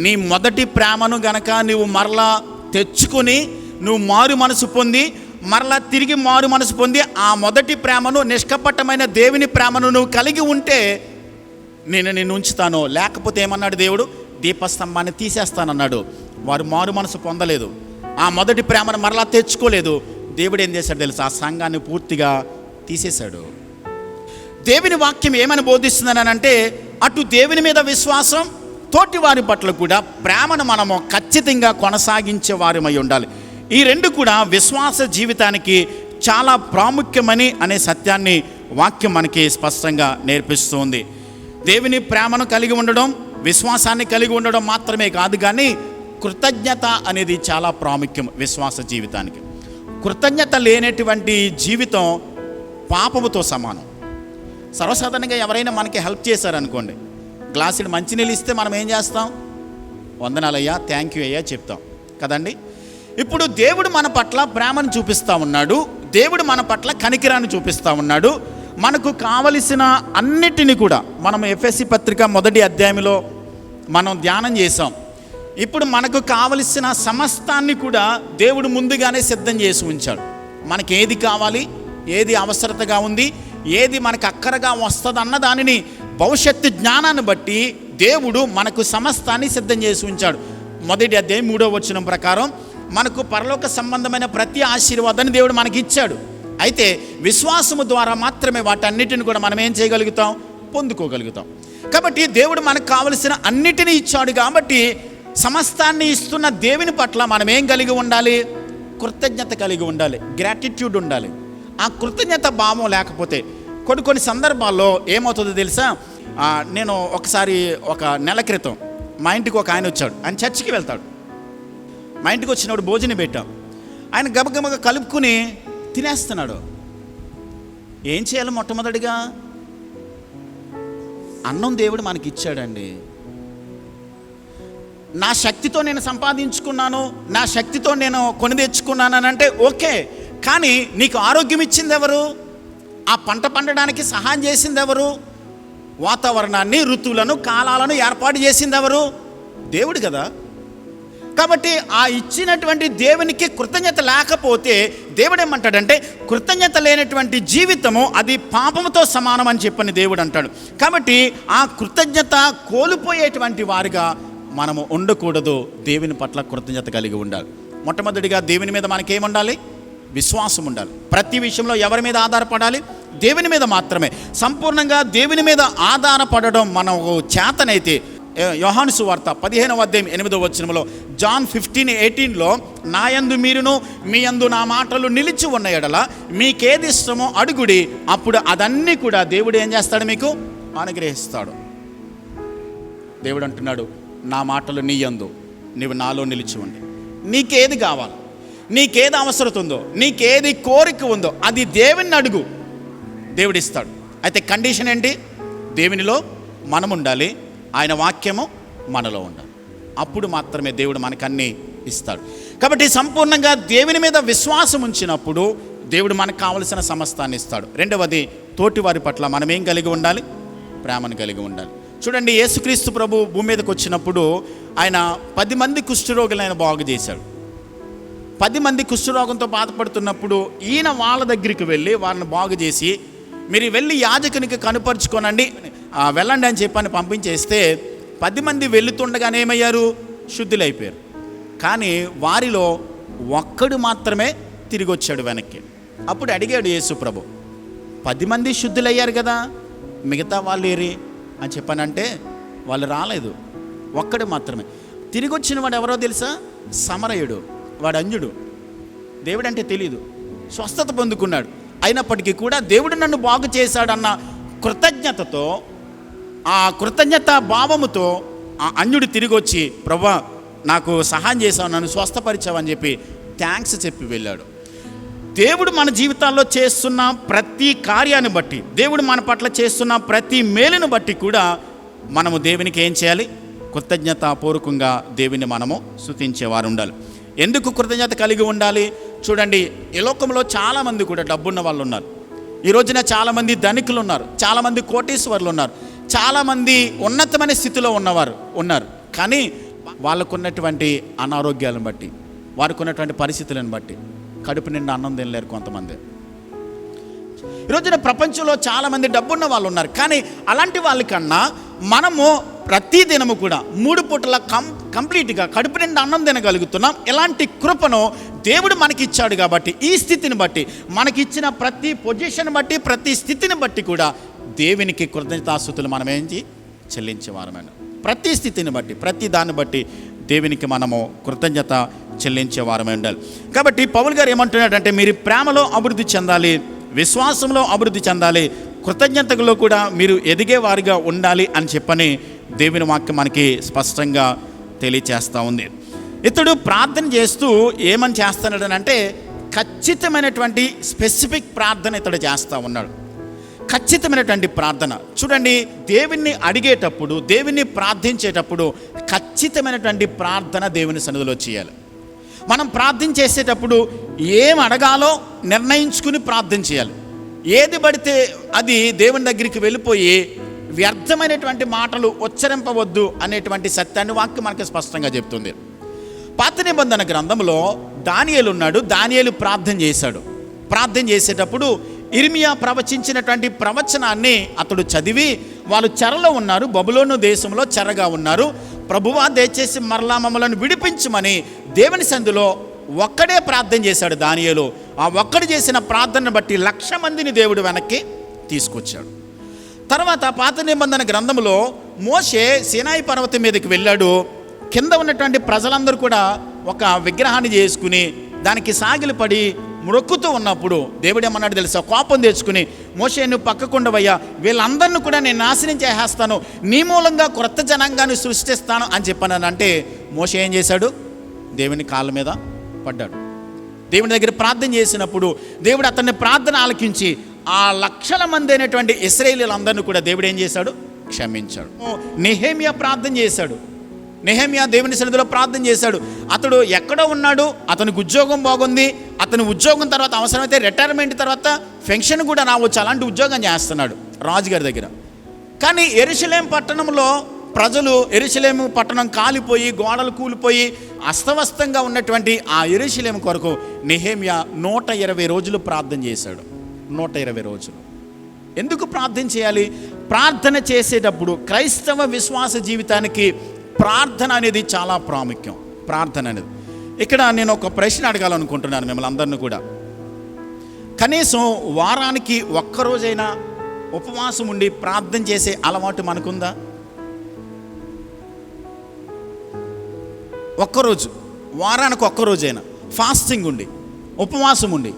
నీ మొదటి ప్రేమను గనక నువ్వు మరలా తెచ్చుకొని నువ్వు మారు మనసు పొంది మరలా తిరిగి మారు మనసు పొంది ఆ మొదటి ప్రేమను, నిష్కపటమైన దేవుని ప్రేమను నువ్వు కలిగి ఉంటే నేను నిన్ను ఉంచుతాను. లేకపోతే ఏమన్నాడు దేవుడు? దీపస్తంభాన్ని తీసేస్తానన్నాడు. వారు మారు మనసు పొందలేదు, ఆ మొదటి ప్రేమను మరలా తెచ్చుకోలేదు. దేవుడు ఏం చేశాడు తెలుసా? ఆ సంఘాన్ని పూర్తిగా తీసేశాడు. దేవుని వాక్యం ఏమని బోధిస్తుందని అంటే, అటు దేవుని మీద విశ్వాసం, తోటి వారి పట్ల కూడా ప్రేమను మనము ఖచ్చితంగా కొనసాగించే వారిమై ఉండాలి. ఈ రెండు కూడా విశ్వాస జీవితానికి చాలా ప్రాముఖ్యమని అనే సత్యాన్ని వాక్యం మనకి స్పష్టంగా నేర్పిస్తుంది. దేవుని ప్రేమను కలిగి ఉండడం, విశ్వాసాన్ని కలిగి ఉండడం మాత్రమే కాదు, కానీ కృతజ్ఞత అనేది చాలా ప్రాముఖ్యం విశ్వాస జీవితానికి. కృతజ్ఞత లేనటువంటి జీవితం పాపముతో సమానం. సర్వసాధారణంగా ఎవరైనా మనకి హెల్ప్ చేశారనుకోండి, గ్లాసుడు మంచినీళ్ళు ఇస్తే మనం ఏం చేస్తాం? వందనాలయ్యా, థ్యాంక్ యూ అయ్యా చెప్తాం కదండి. ఇప్పుడు దేవుడు మన పట్ల ప్రేమను చూపిస్తూ ఉన్నాడు, దేవుడు మన పట్ల కనికిరాన్ని చూపిస్తూ ఉన్నాడు. మనకు కావలసిన అన్నిటినీ కూడా మనం ఎఫెసీ పత్రిక 1వ అధ్యాయంలో మనం ధ్యానం చేసాం. ఇప్పుడు మనకు కావలసిన సమస్తాన్ని కూడా దేవుడు ముందుగానే సిద్ధం చేసి ఉంచాడు. మనకి ఏది కావాలి, ఏది అవసరతగా ఉంది, ఏది మనకు అక్కరగా వస్తుంది అన్న దానిని భవిష్యత్తు జ్ఞానాన్ని బట్టి దేవుడు మనకు సమస్తాన్ని సిద్ధం చేసి ఉంచాడు. 1వ అధ్యాయం 3వ వచనం ప్రకారం మనకు పరలోక సంబంధమైన ప్రతి ఆశీర్వాదాన్ని దేవుడు మనకి ఇచ్చాడు. అయితే విశ్వాసము ద్వారా మాత్రమే వాటన్నిటిని కూడా మనం ఏం చేయగలుగుతాం? పొందుకోగలుగుతాం. కాబట్టి దేవుడు మనకు కావలసిన అన్నిటినీ ఇచ్చాడు. కాబట్టి సమస్తాన్ని ఇస్తున్న దేవుని పట్ల మనం ఏం కలిగి ఉండాలి? కృతజ్ఞత కలిగి ఉండాలి, గ్రాటిట్యూడ్ ఉండాలి. ఆ కృతజ్ఞత భావం లేకపోతే కొన్ని సందర్భాల్లో ఏమవుతుందో తెలుసా? నేను ఒకసారి ఒక నెల క్రితం మా ఇంటికి ఒక ఆయన వచ్చాడు. ఆయన చర్చికి వెళ్తాడు. మా ఇంటికి వచ్చినప్పుడు భోజనం పెట్టాం. ఆయన గబగబగా కలుపుకుని తినేస్తున్నాడు. ఏం చేయాలి? మొట్టమొదటిగా అన్నం దేవుడు మనకి ఇచ్చాడండి. నా శక్తితో నేను సంపాదించుకున్నాను, నా శక్తితో నేను కొని తెచ్చుకున్నాను అని అంటే ఓకే, కానీ నీకు ఆరోగ్యం ఇచ్చింది ఎవరు? ఆ పంట పండడానికి సహాయం చేసింది ఎవరు? వాతావరణాన్ని, ఋతువులను, కాలాలను ఏర్పాటు చేసింది ఎవరు? దేవుడు కదా. కాబట్టి ఆ ఇచ్చినటువంటి దేవునికి కృతజ్ఞత లేకపోతే దేవుడు ఏమంటాడంటే, కృతజ్ఞత లేనటువంటి జీవితము అది పాపముతో సమానం అని చెప్పని దేవుడు అంటాడు. కాబట్టి ఆ కృతజ్ఞత కోల్పోయేటువంటి వారిగా మనము ఉండకూడదు. దేవుని పట్ల కృతజ్ఞత కలిగి ఉండాలి. మొట్టమొదటిగా దేవుని మీద మనకేముండాలి? విశ్వాసం ఉండాలి. ప్రతి విషయంలో ఎవరి మీద ఆధారపడాలి? దేవుని మీద మాత్రమే. సంపూర్ణంగా దేవుని మీద ఆధారపడడం మనకు చేతనైతే యోహాను సువార్త 15వ అధ్యాయం 8వ వచనంలో జాన్ 15:18లో నాయందు మీరును మీ యందు నా మాటలు నిలిచి ఉన్న ఎడల మీకేది ఇష్టమో అడుగుడి, అప్పుడు అదన్నీ కూడా దేవుడు ఏం చేస్తాడు? మీకు అనుగ్రహిస్తాడు. దేవుడు అంటున్నాడు, నా మాటలు నీ యందు, నీవు నాలో నిలిచి ఉండి, నీకేది కావాలి, నీకేది అవసరం ఉందో, నీకేది కోరిక ఉందో అది దేవుని అడుగు, దేవుడు ఇస్తాడు. అయితే కండిషన్ ఏంటి? దేవునిలో మనం ఉండాలి, ఆయన వాక్యము మనలో ఉండాలి. అప్పుడు మాత్రమే దేవుడు మనకన్నీ ఇస్తాడు. కాబట్టి సంపూర్ణంగా దేవుని మీద విశ్వాసం ఉంచినప్పుడు దేవుడు మనకు కావలసిన సమస్తాన్ని ఇస్తాడు. రెండవది, తోటి వారి పట్ల మనం ఏం కలిగి ఉండాలి? ప్రేమను కలిగి ఉండాలి. చూడండి, యేసుక్రీస్తు ప్రభు భూమి మీదకి వచ్చినప్పుడు ఆయన 10 మంది కుష్ఠరోగులను బాగు చేశాడు. 10 మంది కుష్ఠరోగంతో బాధపడుతున్నప్పుడు ఈయన వాళ్ళ దగ్గరికి వెళ్ళి వారిని బాగు చేసి, మీరు వెళ్ళి యాజకునికి కనుపరుచుకోనండి, వెళ్ళండి అని చెప్పని పంపించేస్తే 10 మంది వెళుతుండగానే ఏమయ్యారు? శుద్ధులైపోయారు. కానీ వారిలో ఒక్కడు మాత్రమే తిరిగి వచ్చాడు వెనక్కి. అప్పుడు అడిగాడు యేసు ప్రభు, 10 మంది శుద్ధులయ్యారు కదా, మిగతా వాళ్ళు ఏరి అని చెప్పానంటే వాళ్ళు రాలేదు. ఒక్కడు మాత్రమే తిరిగి వచ్చిన వాడు ఎవరో తెలుసా? సమరయుడు. వాడు అంజుడు, దేవుడు అంటే తెలీదు, స్వస్థత పొందుకున్నాడు. అయినప్పటికీ కూడా దేవుడు నన్ను బాగు చేశాడన్న కృతజ్ఞతతో, ఆ కృతజ్ఞత భావముతో ఆ అన్యుడు తిరిగి వచ్చి, ప్రభువా నాకు సహాయం చేశావు, నన్ను స్వస్థపరిచావు అని చెప్పి థ్యాంక్స్ చెప్పి వెళ్ళాడు. దేవుడు మన జీవితాల్లో చేస్తున్న ప్రతి కార్యాన్ని బట్టి, దేవుడు మన పట్ల చేస్తున్న ప్రతి మేలును బట్టి కూడా మనము దేవునికి ఏం చేయాలి? కృతజ్ఞతాపూర్వకంగా దేవుని మనము స్తుతించేవారు ఉండాలి. ఎందుకు కృతజ్ఞత కలిగి ఉండాలి? చూడండి, ఈ లోకంలో చాలామంది కూడా డబ్బున్న వాళ్ళు ఉన్నారు. ఈ రోజున చాలామంది ధనికులు ఉన్నారు, చాలామంది కోటీశ్వరులు ఉన్నారు, చాలామంది ఉన్నతమైన స్థితిలో ఉన్నవారు ఉన్నారు. కానీ వాళ్ళకున్నటువంటి అనారోగ్యాలను బట్టి, వారికి ఉన్నటువంటి పరిస్థితులను బట్టి కడుపు నిండా అన్నం తినలేరు కొంతమంది. ఈరోజున ప్రపంచంలో చాలామంది డబ్బున్న వాళ్ళు ఉన్నారు. కానీ అలాంటి వాళ్ళకన్నా మనము ప్రతి దినము కూడా 3 పూటల కంప్లీట్గా కడుపు నిండా అన్నం తినగలుగుతున్నాం. ఎలాంటి కృపను దేవుడు మనకిచ్చాడు కాబట్టి, ఈ స్థితిని బట్టి, మనకిచ్చిన ప్రతి పొజిషన్ బట్టి, ప్రతి స్థితిని బట్టి కూడా దేవునికి కృతజ్ఞతాస్తుతులు మనం ఏంటి చెల్లించేవారమైన. ప్రతి స్థితిని బట్టి, ప్రతి దాన్ని బట్టి దేవునికి మనము కృతజ్ఞత చెల్లించేవారమే ఉండాలి. కాబట్టి పౌలు గారు ఏమంటున్నాడంటే, మీరు ప్రేమలో అభివృద్ధి చెందాలి, విశ్వాసంలో అభివృద్ధి చెందాలి, కృతజ్ఞతలో కూడా మీరు ఎదిగేవారిగా ఉండాలి అని చెప్పని దేవుని వాక్యం మనకి స్పష్టంగా తెలియచేస్తూ ఉంది. ఇతడు ప్రార్థన చేస్తూ ఏమని చేస్తున్నాడు అంటే, ఖచ్చితమైనటువంటి స్పెసిఫిక్ ప్రార్థన ఇతడు చేస్తూ ఉన్నాడు. ఖచ్చితమైనటువంటి ప్రార్థన. చూడండి, దేవుణ్ణి అడిగేటప్పుడు, దేవుణ్ణి ప్రార్థించేటప్పుడు ఖచ్చితమైనటువంటి ప్రార్థన దేవుని సన్నిధిలో చేయాలి. మనం ప్రార్థన చేసేటప్పుడు ఏం అడగాలో నిర్ణయించుకుని ప్రార్థన చేయాలి. ఏది పడితే అది దేవుని దగ్గరికి వెళ్ళిపోయి వ్యర్థమైనటువంటి మాటలు ఉచ్చరింపవద్దు అనేటువంటి సత్యాన్ని వాక్యం మనకి స్పష్టంగా చెప్తుంది. పాత నిబంధన గ్రంథంలో దానియేలు ఉన్నాడు. దానియేలు ప్రార్థన చేశాడు. ప్రార్థన చేసేటప్పుడు ఇర్మియా ప్రవచించినటువంటి ప్రవచనాన్ని అతడు చదివి, వాళ్ళు చెరలో ఉన్నారు, బబులోను దేశంలో చెరగా ఉన్నారు, ప్రభువా దయచేసి మరలా మమ్మలను విడిపించమని దేవుని సందులో ఒక్కడే ప్రార్థన చేశాడు దానియేలు. ఆ ఒక్కడు చేసిన ప్రార్థనను బట్టి 1,00,000 మందిని దేవుడు వెనక్కి తీసుకొచ్చాడు. తర్వాత పాత నిబంధన గ్రంథంలో మోషే సీనాయి పర్వతం మీదకి వెళ్ళాడు. కింద ఉన్నటువంటి ప్రజలందరూ కూడా ఒక విగ్రహాన్ని చేసుకుని దానికి సాగిలపడి మొక్కుతూ ఉన్నప్పుడు దేవుడు ఏమన్నాడు తెలుసా? కోపం తెచ్చుకుని, మోషే నువ్వు పక్కకుండవయ్యా, వీళ్ళందరినీ కూడా నేను నాశనం చేసేస్తాను, నీ మూలంగా క్రొత్త జనాంగాన్ని సృష్టిస్తాను అని చెప్పానంటే మోషే ఏం చేశాడు? దేవుని కాళ్ళ మీద పడ్డాడు. దేవుని దగ్గర ప్రార్థన చేసినప్పుడు దేవుడు అతన్ని ప్రార్థన ఆలకించి ఆ 1,00,000 మంది అయినటువంటి ఇశ్రాయేలీయులందరినీ కూడా దేవుడు ఏం చేశాడు? క్షమించాడు. నెహెమ్యా ప్రార్థన చేశాడు. నెహెమ్యా దేవుని సన్నిధిలో ప్రార్థన చేశాడు. అతడు ఎక్కడో ఉన్నాడు, అతనికి ఉద్యోగం బాగుంది, అతని ఉద్యోగం తర్వాత అవసరమైతే రిటైర్మెంట్ తర్వాత పెన్షన్ కూడా రావచ్చు, అలాంటి ఉద్యోగం చేస్తున్నాడు రాజుగారి దగ్గర. కానీ యెరూషలేము పట్టణంలో ప్రజలు, యెరూషలేము పట్టణం కాలిపోయి గోడలు కూలిపోయి అస్తవ్యస్తంగా ఉన్నటువంటి ఆ యెరూషలేము కొరకు నెహెమ్యా 120 రోజులు ప్రార్థన చేశాడు. 120 రోజులు. ఎందుకు ప్రార్థన చేయాలి? ప్రార్థన చేసేటప్పుడు క్రైస్తవ విశ్వాస జీవితానికి ప్రార్థన అనేది చాలా ప్రాముఖ్యం. ప్రార్థన అనేది ఇక్కడ నేను ఒక ప్రశ్న అడగాలనుకుంటున్నాను మిమ్మల్ని అందరినీ కూడా. కనీసం వారానికి ఒక్కరోజైనా ఉపవాసం ఉండి ప్రార్థన చేసే అలవాటు మనకుందా? ఒక్కరోజు, వారానికి ఒక్కరోజైనా ఫాస్టింగ్ ఉండి ఉపవాసం ఉండి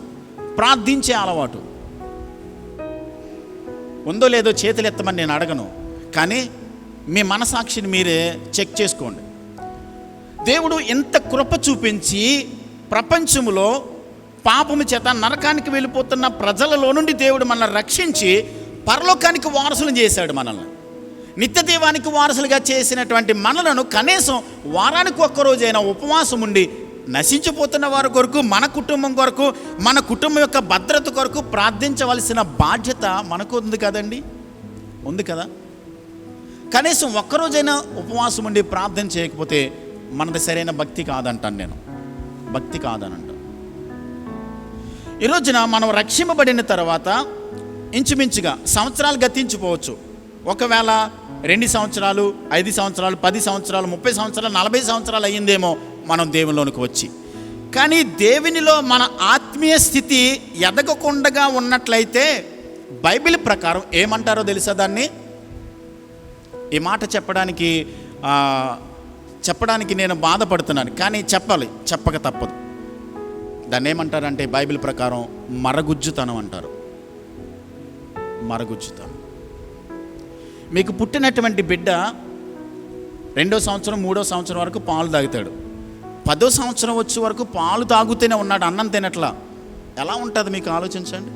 ప్రార్థించే అలవాటు ఉందో లేదో చేతులు ఎత్తమని నేను అడగను, కానీ మీ మనసాక్షిని మీరే చెక్ చేసుకోండి. దేవుడు ఎంత కృప చూపించి ప్రపంచంలో పాపము చేత నరకానికి వెళ్ళిపోతున్న ప్రజలలో నుండి దేవుడు మనల్ని రక్షించి పరలోకానికి వారసులు చేశాడు. మనల్ని నిత్యదేవానికి వారసులుగా చేసినటువంటి మనలను కనీసం వారానికి ఒక్కరోజైనా ఉపవాసం ఉండి నశించిపోతున్న వారి కొరకు, మన కుటుంబం కొరకు, మన కుటుంబం యొక్క భద్రత కొరకు ప్రార్థించవలసిన బాధ్యత మనకు ఉంది కదండి, ఉంది కదా. కనీసం ఒక్కరోజైనా ఉపవాసం ఉండి ప్రార్థన చేయకపోతే మనది సరైన భక్తి కాదంటాను నేను. భక్తి కాదనంట. ఈ రోజున మనం రక్షింపబడిన తర్వాత ఇంచుమించుగా సంవత్సరాలు గతించిపోవచ్చు, ఒకవేళ 2 సంవత్సరాలు, 5 సంవత్సరాలు, 10 సంవత్సరాలు, 30 సంవత్సరాలు, 40 సంవత్సరాలు అయ్యిందేమో మనం దేవునిలోనికి వచ్చి. కానీ దేవునిలో మన ఆత్మీయ స్థితి ఎదగకుండా ఉన్నట్లయితే బైబిల్ ప్రకారం ఏమంటారో తెలుసా? దాన్ని, ఈ మాట చెప్పడానికి నేను బాధపడుతున్నాను, కానీ చెప్పక తప్పదు. దాన్ని ఏమంటారంటే బైబిల్ ప్రకారం మరగుజ్జుతనం అంటారు. మరగుజ్జుతనం. మీకు పుట్టినటువంటి బిడ్డ 2వ సంవత్సరం, 3వ సంవత్సరం వరకు పాలు తాగుతాడు. 10వ సంవత్సరం వచ్చే వరకు పాలు తాగుతూనే ఉన్నాడు, అన్నం తినట్లా. ఎలా ఉంటుంది మీకు ఆలోచించండి,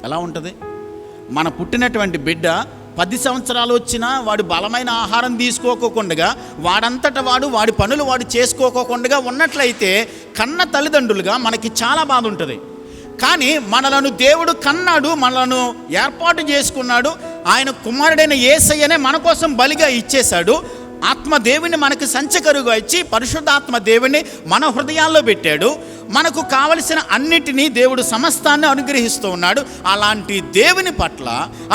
ఎలా ఉంటుంది? మన పుట్టినటువంటి బిడ్డ 10 సంవత్సరాలు వచ్చినా వాడు బలమైన ఆహారం తీసుకోకుండా, వాడంతటా వాడి పనులు వాడు చేసుకోకుండా ఉన్నట్లయితే కన్న తల్లిదండ్రులుగా మనకి చాలా బాధ ఉంటుంది. కానీ మనలను దేవుడు కన్నాడు, మనలను ఏర్పాటు చేసుకున్నాడు. ఆయన కుమారుడైన యేసయ్యనే మన కోసం బలిగా ఇచ్చేశాడు. ఆత్మ దేవుని మనకు సంచకరుగా ఇచ్చి పరిశుద్ధాత్మ దేవుని మన హృదయాల్లో పెట్టాడు. మనకు కావలసిన అన్నిటినీ దేవుడు సమస్తాన్ని అనుగ్రహిస్తూ ఉన్నాడు. అలాంటి దేవుని పట్ల,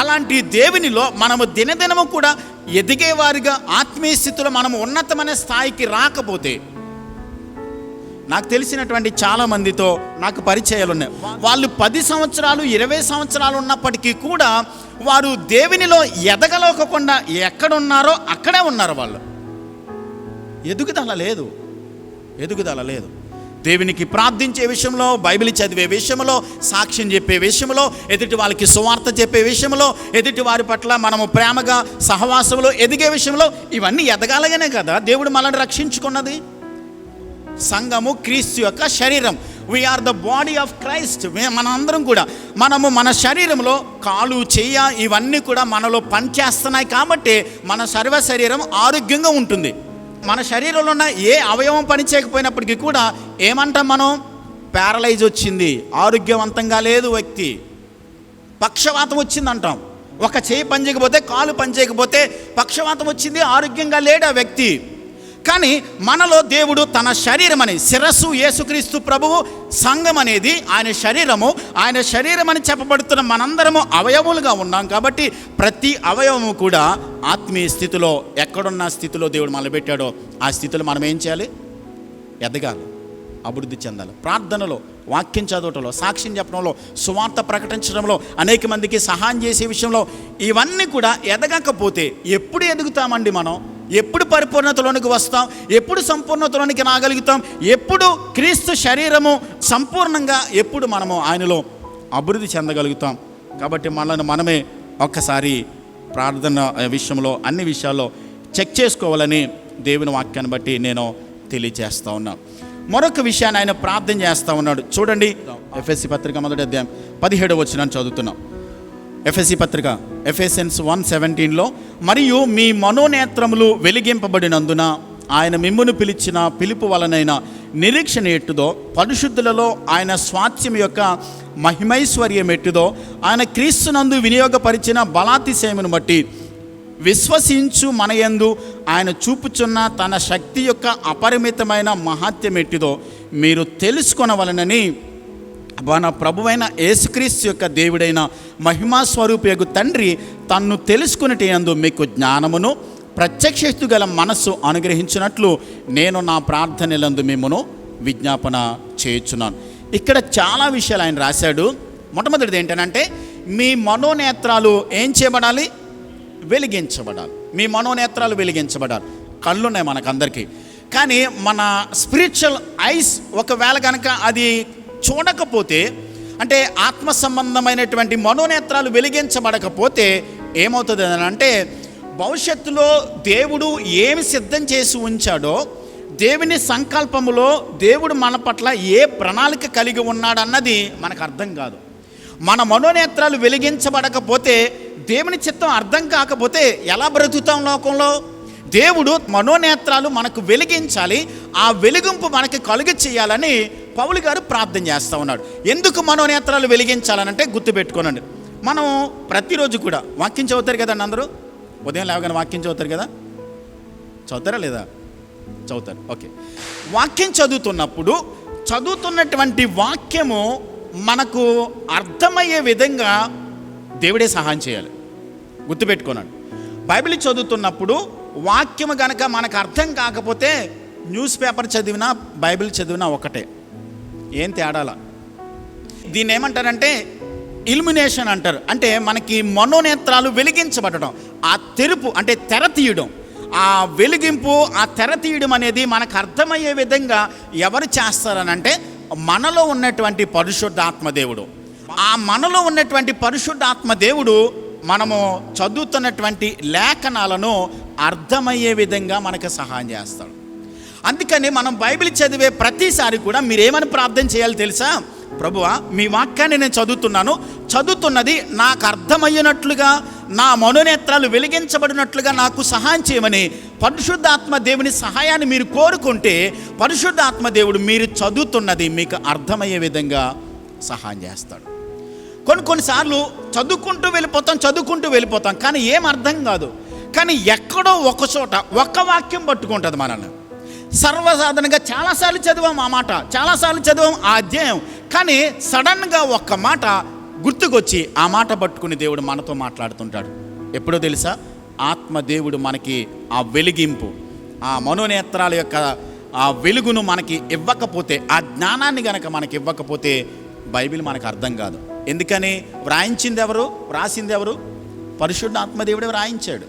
అలాంటి దేవునిలో మనము దినదినము కూడా ఎదిగేవారిగా ఆత్మీయ స్థితిలో మనము ఉన్నతమైన స్థాయికి రాకపోతే, నాకు తెలిసినటువంటి చాలామందితో నాకు పరిచయాలు ఉన్నాయి. వాళ్ళు 10 సంవత్సరాలు 20 సంవత్సరాలు ఉన్నప్పటికీ కూడా వారు దేవునిలో ఎదగలేకుండా ఎక్కడున్నారో అక్కడే ఉన్నారు. వాళ్ళు ఎదుగుదల లేదు. దేవునికి ప్రార్థించే విషయంలో, బైబిల్ చదివే విషయంలో, సాక్ష్యం చెప్పే విషయంలో, ఎదుటి వాళ్ళకి సువార్త చెప్పే విషయంలో, ఎదుటి వారి పట్ల మనము ప్రేమగా సహవాసంలో ఎదిగే విషయంలో, ఇవన్నీ ఎదగాలగానే కదా దేవుడు మనల్ని రక్షించుకున్నది. సంఘము క్రీస్తు యొక్క శరీరం. We are the body of Christ. మనందరం కూడా మన శరీరంలో కాలు, చెయ్య ఇవన్నీ కూడా మనలో పనిచేస్తున్నాయి కాబట్టి మన సర్వ శరీరం ఆరోగ్యంగా ఉంటుంది. మన శరీరంలో ఉన్న ఏ అవయవం పని చేయకపోయినప్పటికీ కూడా ఏమంటాం మనం? ప్యారలైజ్ వచ్చింది, ఆరోగ్యవంతంగా లేదు వ్యక్తి, పక్షవాతం వచ్చింది అంటాం. ఒక చెయ్యి పనిచేయకపోతే, కాలు పనిచేయకపోతే పక్షవాతం వచ్చింది, ఆరోగ్యంగా లేడు ఆ వ్యక్తి. కానీ మనలో దేవుడు తన శరీరం అని, శిరస్సు యేసుక్రీస్తు ప్రభువు, సంఘం అనేది ఆయన శరీరం అని చెప్పబడుతున్న మనందరము అవయవులుగా ఉన్నాం. కాబట్టి ప్రతి అవయవము కూడా ఆత్మీయ స్థితిలో, ఎక్కడున్న స్థితిలో దేవుడు మనల్ని పెట్టాడో ఆ స్థితిలో మనం ఏం చేయాలి? ఎదగాలి, అభివృద్ధి చెందాలి. ప్రార్థనలో, వాక్యం చదవటంలో, సాక్ష్యం చెప్పడంలో, సువార్త ప్రకటించడంలో, అనేక మందికి సహాయం చేసే విషయంలో, ఇవన్నీ కూడా ఎదగకపోతే ఎప్పుడు ఎదుగుతామండి? మనం ఎప్పుడు పరిపూర్ణతలోనికి వస్తాం? ఎప్పుడు సంపూర్ణతలోనికి రాగలుగుతాం? ఎప్పుడు క్రీస్తు శరీరము సంపూర్ణంగా ఎప్పుడు మనము ఆయనలో అభివృద్ధి చెందగలుగుతాం? కాబట్టి మనమే ఒక్కసారి ప్రార్థన విషయంలో, అన్ని విషయాల్లో చెక్ చేసుకోవాలని దేవుని వాక్యాన్ని బట్టి నేను తెలియజేస్తూ ఉన్నాను. మరొక విషయాన్ని ఆయన ప్రార్థన చేస్తూ ఉన్నాడు. చూడండి, ఎఫెసీ పత్రిక 1వ అధ్యాయం 17వ వచనాన్ని చదువుతున్నాం. ఎఫెసీ పత్రిక ఎఫెసియన్స్ 1:17లో, మరియు మీ మనోనేత్రములు వెలిగింపబడినందున ఆయన మిమ్మును పిలిచిన పిలుపు వలనైన నిరీక్షణ ఎట్టుదో, పరిశుద్ధులలో ఆయన స్వాస్థ్యం యొక్క మహిమైశ్వర్యం ఎట్టుదో, ఆయన క్రీస్తునందు వినియోగపరిచిన బలాతిశయమును బట్టి విశ్వసించు మనయందు ఆయన చూపుచున్న తన శక్తి యొక్క అపరిమితమైన మహాత్యం ఎట్టిదో మీరు తెలుసుకొనవలనని మన ప్రభువైన యేసుక్రీస్తు యొక్క దేవుడైన మహిమా స్వరూపయగు తండ్రి తన్ను తెలుసుకునేటందు మీకు జ్ఞానమును ప్రత్యక్షతు గల మనస్సు అనుగ్రహించినట్లు నేను నా ప్రార్థనలందు మిమ్మును విజ్ఞాపన చేయుచున్నాను. ఇక్కడ చాలా విషయాలు ఆయన రాశాడు. మొట్టమొదటిది ఏంటంటే, మీ మనోనేత్రాలు ఏం చేయబడాలి? వెలిగించబడాలి. మీ మనోనేత్రాలు వెలిగించబడాలి. కళ్ళున్నాయి మనకందరికీ, కానీ మన స్పిరిచువల్ ఐస్ ఒకవేళ కనుక అది చూడకపోతే, అంటే ఆత్మ సంబంధమైనటువంటి మనోనేత్రాలు వెలిగించబడకపోతే ఏమవుతుంది అని అంటే, భవిష్యత్తులో దేవుడు ఏమి సిద్ధం చేసి ఉంచాడో, దేవుని సంకల్పములో దేవుడు మన పట్ల ఏ ప్రణాళిక కలిగి ఉన్నాడన్నది మనకు అర్థం కాదు. మన మనోనేత్రాలు వెలిగించబడకపోతే, దేవుని చిత్తం అర్థం కాకపోతే ఎలా బ్రతుకుతాం లోకంలో? దేవుడు మనోనేత్రాలు మనకు వెలిగించాలి, ఆ వెలిగింపు మనకి కలుగ చేయాలని పౌలు గారు ప్రార్థన చేస్తూ ఉన్నాడు. ఎందుకు మనోనేత్రాలు వెలిగించాలనంటే, గుర్తుపెట్టుకోనండి, మనం ప్రతిరోజు కూడా వాక్యం చదువుతారు కదండి. అందరూ ఉదయం లేవగానే వాక్యం చదువుతారు కదా, చదువుతారా లేదా? చదువుతారు. ఓకే. వాక్యం చదువుతున్నప్పుడు చదువుతున్నటువంటి వాక్యము మనకు అర్థమయ్యే విధంగా దేవుడే సహాయం చేయాలి. గుర్తుపెట్టుకున్నాడు. బైబిల్ చదువుతున్నప్పుడు వాక్యము కనుక మనకు అర్థం కాకపోతే న్యూస్ పేపర్ చదివినా బైబిల్ చదివినా ఒకటే, ఏం తేడాల. దీన్ని ఏమంటారంటే ఇల్యుమినేషన్ అంటారు. అంటే మనకి మనోనేత్రాలు వెలిగించబడడం, ఆ తెరుపు అంటే తెర తీయడం, ఆ వెలిగింపు, ఆ తెర తీయడం అనేది మనకు అర్థమయ్యే విధంగా ఎవరు చేస్తారనంటే మనలో ఉన్నటువంటి పరిశుద్ధాత్మ దేవుడు. ఆ మనలో ఉన్నటువంటి పరిశుద్ధాత్మ దేవుడు మనము చదువుతున్నటువంటి లేఖనాలను అర్థమయ్యే విధంగా మనకు సహాయం చేస్తాడు. అందుకని మనం బైబిల్ చదివే ప్రతిసారి కూడా మీరేమని ప్రార్థన చేయాలి తెలుసా? ప్రభువా, మీ వాక్యాన్ని నేను చదువుతున్నది నాకు అర్థమయ్యేనట్లుగా, నా మనోనేత్రాలు వెలిగించబడినట్లుగా నాకు సహాయం చేయమని పరిశుద్ధాత్మ దేవుని సహాయాన్ని మీరు కోరుకుంటే పరిశుద్ధాత్మ దేవుడు మీరు చదువుతున్నది మీకు అర్థమయ్యే విధంగా సహాయం చేస్తాడు. కొన్నిసార్లు చదువుకుంటూ వెళ్ళిపోతాం కానీ ఏం అర్థం కాదు. కానీ ఎక్కడో ఒక చోట ఒక్క వాక్యం పట్టుకుంటుంది మనల్ని. సర్వసాధారణంగా చాలాసార్లు చదివాం ఆ మాట, చాలాసార్లు చదివాం ఆ అధ్యాయం, కానీ సడన్గా ఒక్క మాట గుర్తుకొచ్చి ఆ మాట పట్టుకుని దేవుడు మనతో మాట్లాడుతుంటాడు. ఎప్పుడో తెలుసా? ఆత్మదేవుడు మనకి ఆ వెలిగింపు, ఆ మనోనేత్రాల యొక్క ఆ వెలుగును మనకి ఇవ్వకపోతే, ఆ జ్ఞానాన్ని గనక మనకి ఇవ్వకపోతే బైబిల్ మనకు అర్థం కాదు. ఎందుకని? వ్రాసింది ఎవరు? పరిశుద్ధాత్మదేవుడే వ్రాయించాడు.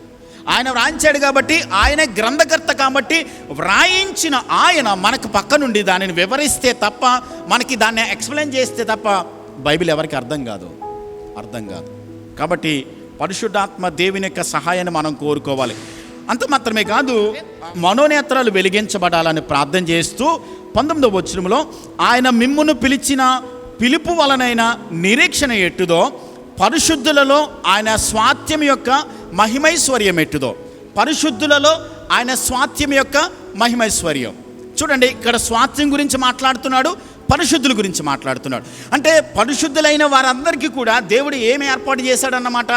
ఆయన వ్రాయించాడు కాబట్టి, ఆయన గ్రంథకర్త కాబట్టి, వ్రాయించిన ఆయన మనకు పక్క నుండి దానిని వివరిస్తే తప్ప, మనకి దాన్ని ఎక్స్ప్లెయిన్ చేస్తే తప్ప బైబిల్ ఎవరికి అర్థం కాదు. కాబట్టి పరిశుద్ధాత్మ దేవుని యొక్క సహాయాన్ని మనం కోరుకోవాలి. అంత మాత్రమే కాదు, మనోనేత్రాలు వెలిగించబడాలని ప్రార్థన చేస్తూ 19వ వచనంలో ఆయన మిమ్మును పిలిచిన పిలుపు వలనైన నిరీక్షణ ఎట్టుదో, పరిశుద్ధులలో ఆయన స్వాస్థ్యం యొక్క మహిమైశ్వర్యం ఎట్టుదో. పరిశుద్ధులలో ఆయన స్వాస్థ్యం యొక్క మహిమైశ్వర్యం. చూడండి, ఇక్కడ స్వాస్థ్యం గురించి మాట్లాడుతున్నాడు, పరిశుద్ధుల గురించి మాట్లాడుతున్నాడు. అంటే పరిశుద్ధులైన వారందరికీ కూడా దేవుడు ఏమి ఏర్పాటు చేశాడన్నమాట?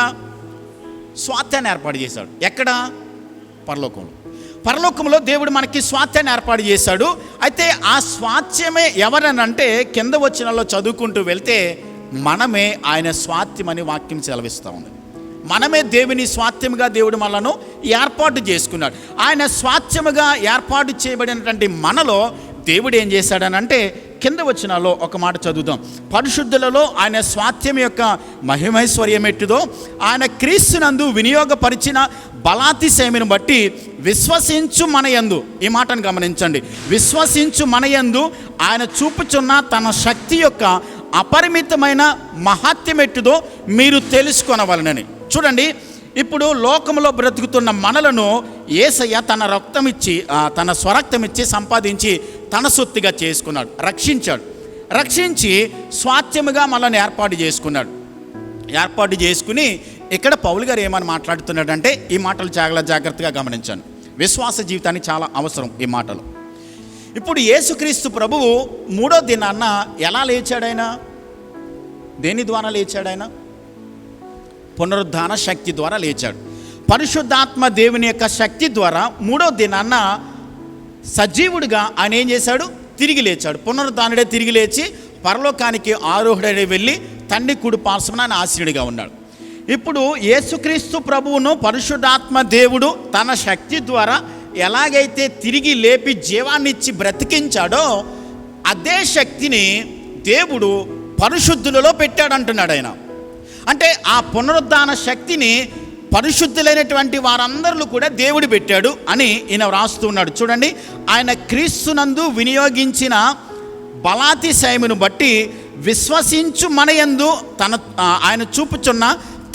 స్వాస్థ్యాన్ని ఏర్పాటు చేశాడు. ఎక్కడ? పరలోకంలో దేవుడు మనకి స్వాస్థ్యాన్ని ఏర్పాటు చేశాడు. అయితే ఆ స్వాస్థ్యమే ఎవరనంటే కింద వచనాల్లో చదువుకుంటూ వెళ్తే మనమే ఆయన స్వాస్థ్యమని వాక్యం సెలవిస్తూ ఉంది. మనమే దేవుని స్వాస్థ్యముగా దేవుడు మనను ఏర్పాటు చేసుకున్నాడు. ఆయన స్వాస్థ్యముగా ఏర్పాటు చేయబడినటువంటి మనలో దేవుడు ఏం చేశాడనంటే కింద వచనాల్లో ఒక మాట చదువుదాం. పరిశుద్ధులలో ఆయన స్వాస్థ్యం యొక్క మహిమైశ్వర్యం ఎట్టుదో, ఆయన క్రీస్తునందు వినియోగపరిచిన బలాతిశయమును బట్టి విశ్వసించు మనయందు, ఈ మాటను గమనించండి, విశ్వసించు మనయందు ఆయన చూపుచున్న తన శక్తి యొక్క అపరిమితమైన మహాత్యం ఎట్టుదో మీరు తెలుసుకొనవలనని. చూడండి, ఇప్పుడు లోకంలో బ్రతుకుతున్న మనలను యేసయ్య తన రక్తమిచ్చి, తన స్వరక్తమిచ్చి సంపాదించి తన సొత్తుగా చేసుకున్నాడు, రక్షించి స్వాస్థ్యముగా మనల్ని ఏర్పాటు చేసుకుని ఇక్కడ పౌలు గారు ఏమని మాట్లాడుతున్నాడంటే ఈ మాటలు చాలా జాగ్రత్తగా గమనించాను. విశ్వాస జీవితానికి చాలా అవసరం ఈ మాటలు. ఇప్పుడు యేసుక్రీస్తు ప్రభువు 3వ దినాన్న ఎలా లేచాడైనా? దేని ద్వారా లేచాడైనా? పునరుద్ధాన శక్తి ద్వారా లేచాడు. పరిశుద్ధాత్మ దేవుని యొక్క శక్తి ద్వారా 3వ దినాన్న సజీవుడిగా ఆయన ఏం చేశాడు? తిరిగి లేచాడు. పునరుద్ధానుడే తిరిగి లేచి పరలోకానికి ఆరోహుడై వెళ్ళి తండ్రి కుడి పార్శ్వన ఆయన ఆసీనుడిగా ఉన్నాడు. ఇప్పుడు యేసుక్రీస్తు ప్రభువును పరిశుద్ధాత్మ దేవుడు తన శక్తి ద్వారా ఎలాగైతే తిరిగి లేపి జీవాన్నిచ్చి బ్రతికించాడో అదే శక్తిని దేవుడు పరిశుద్ధులలో పెట్టాడంటున్నాడు ఆయన. అంటే ఆ పునరుద్ధాన శక్తిని పరిశుద్ధులైనటువంటి వారందరూ కూడా దేవుడు పెట్టాడు అని ఈయన వ్రాస్తున్నాడు. చూడండి, ఆయన క్రీస్తునందు వినియోగించిన బలాతిశయమును బట్టి విశ్వసించు మనయందు ఆయన చూపుచున్న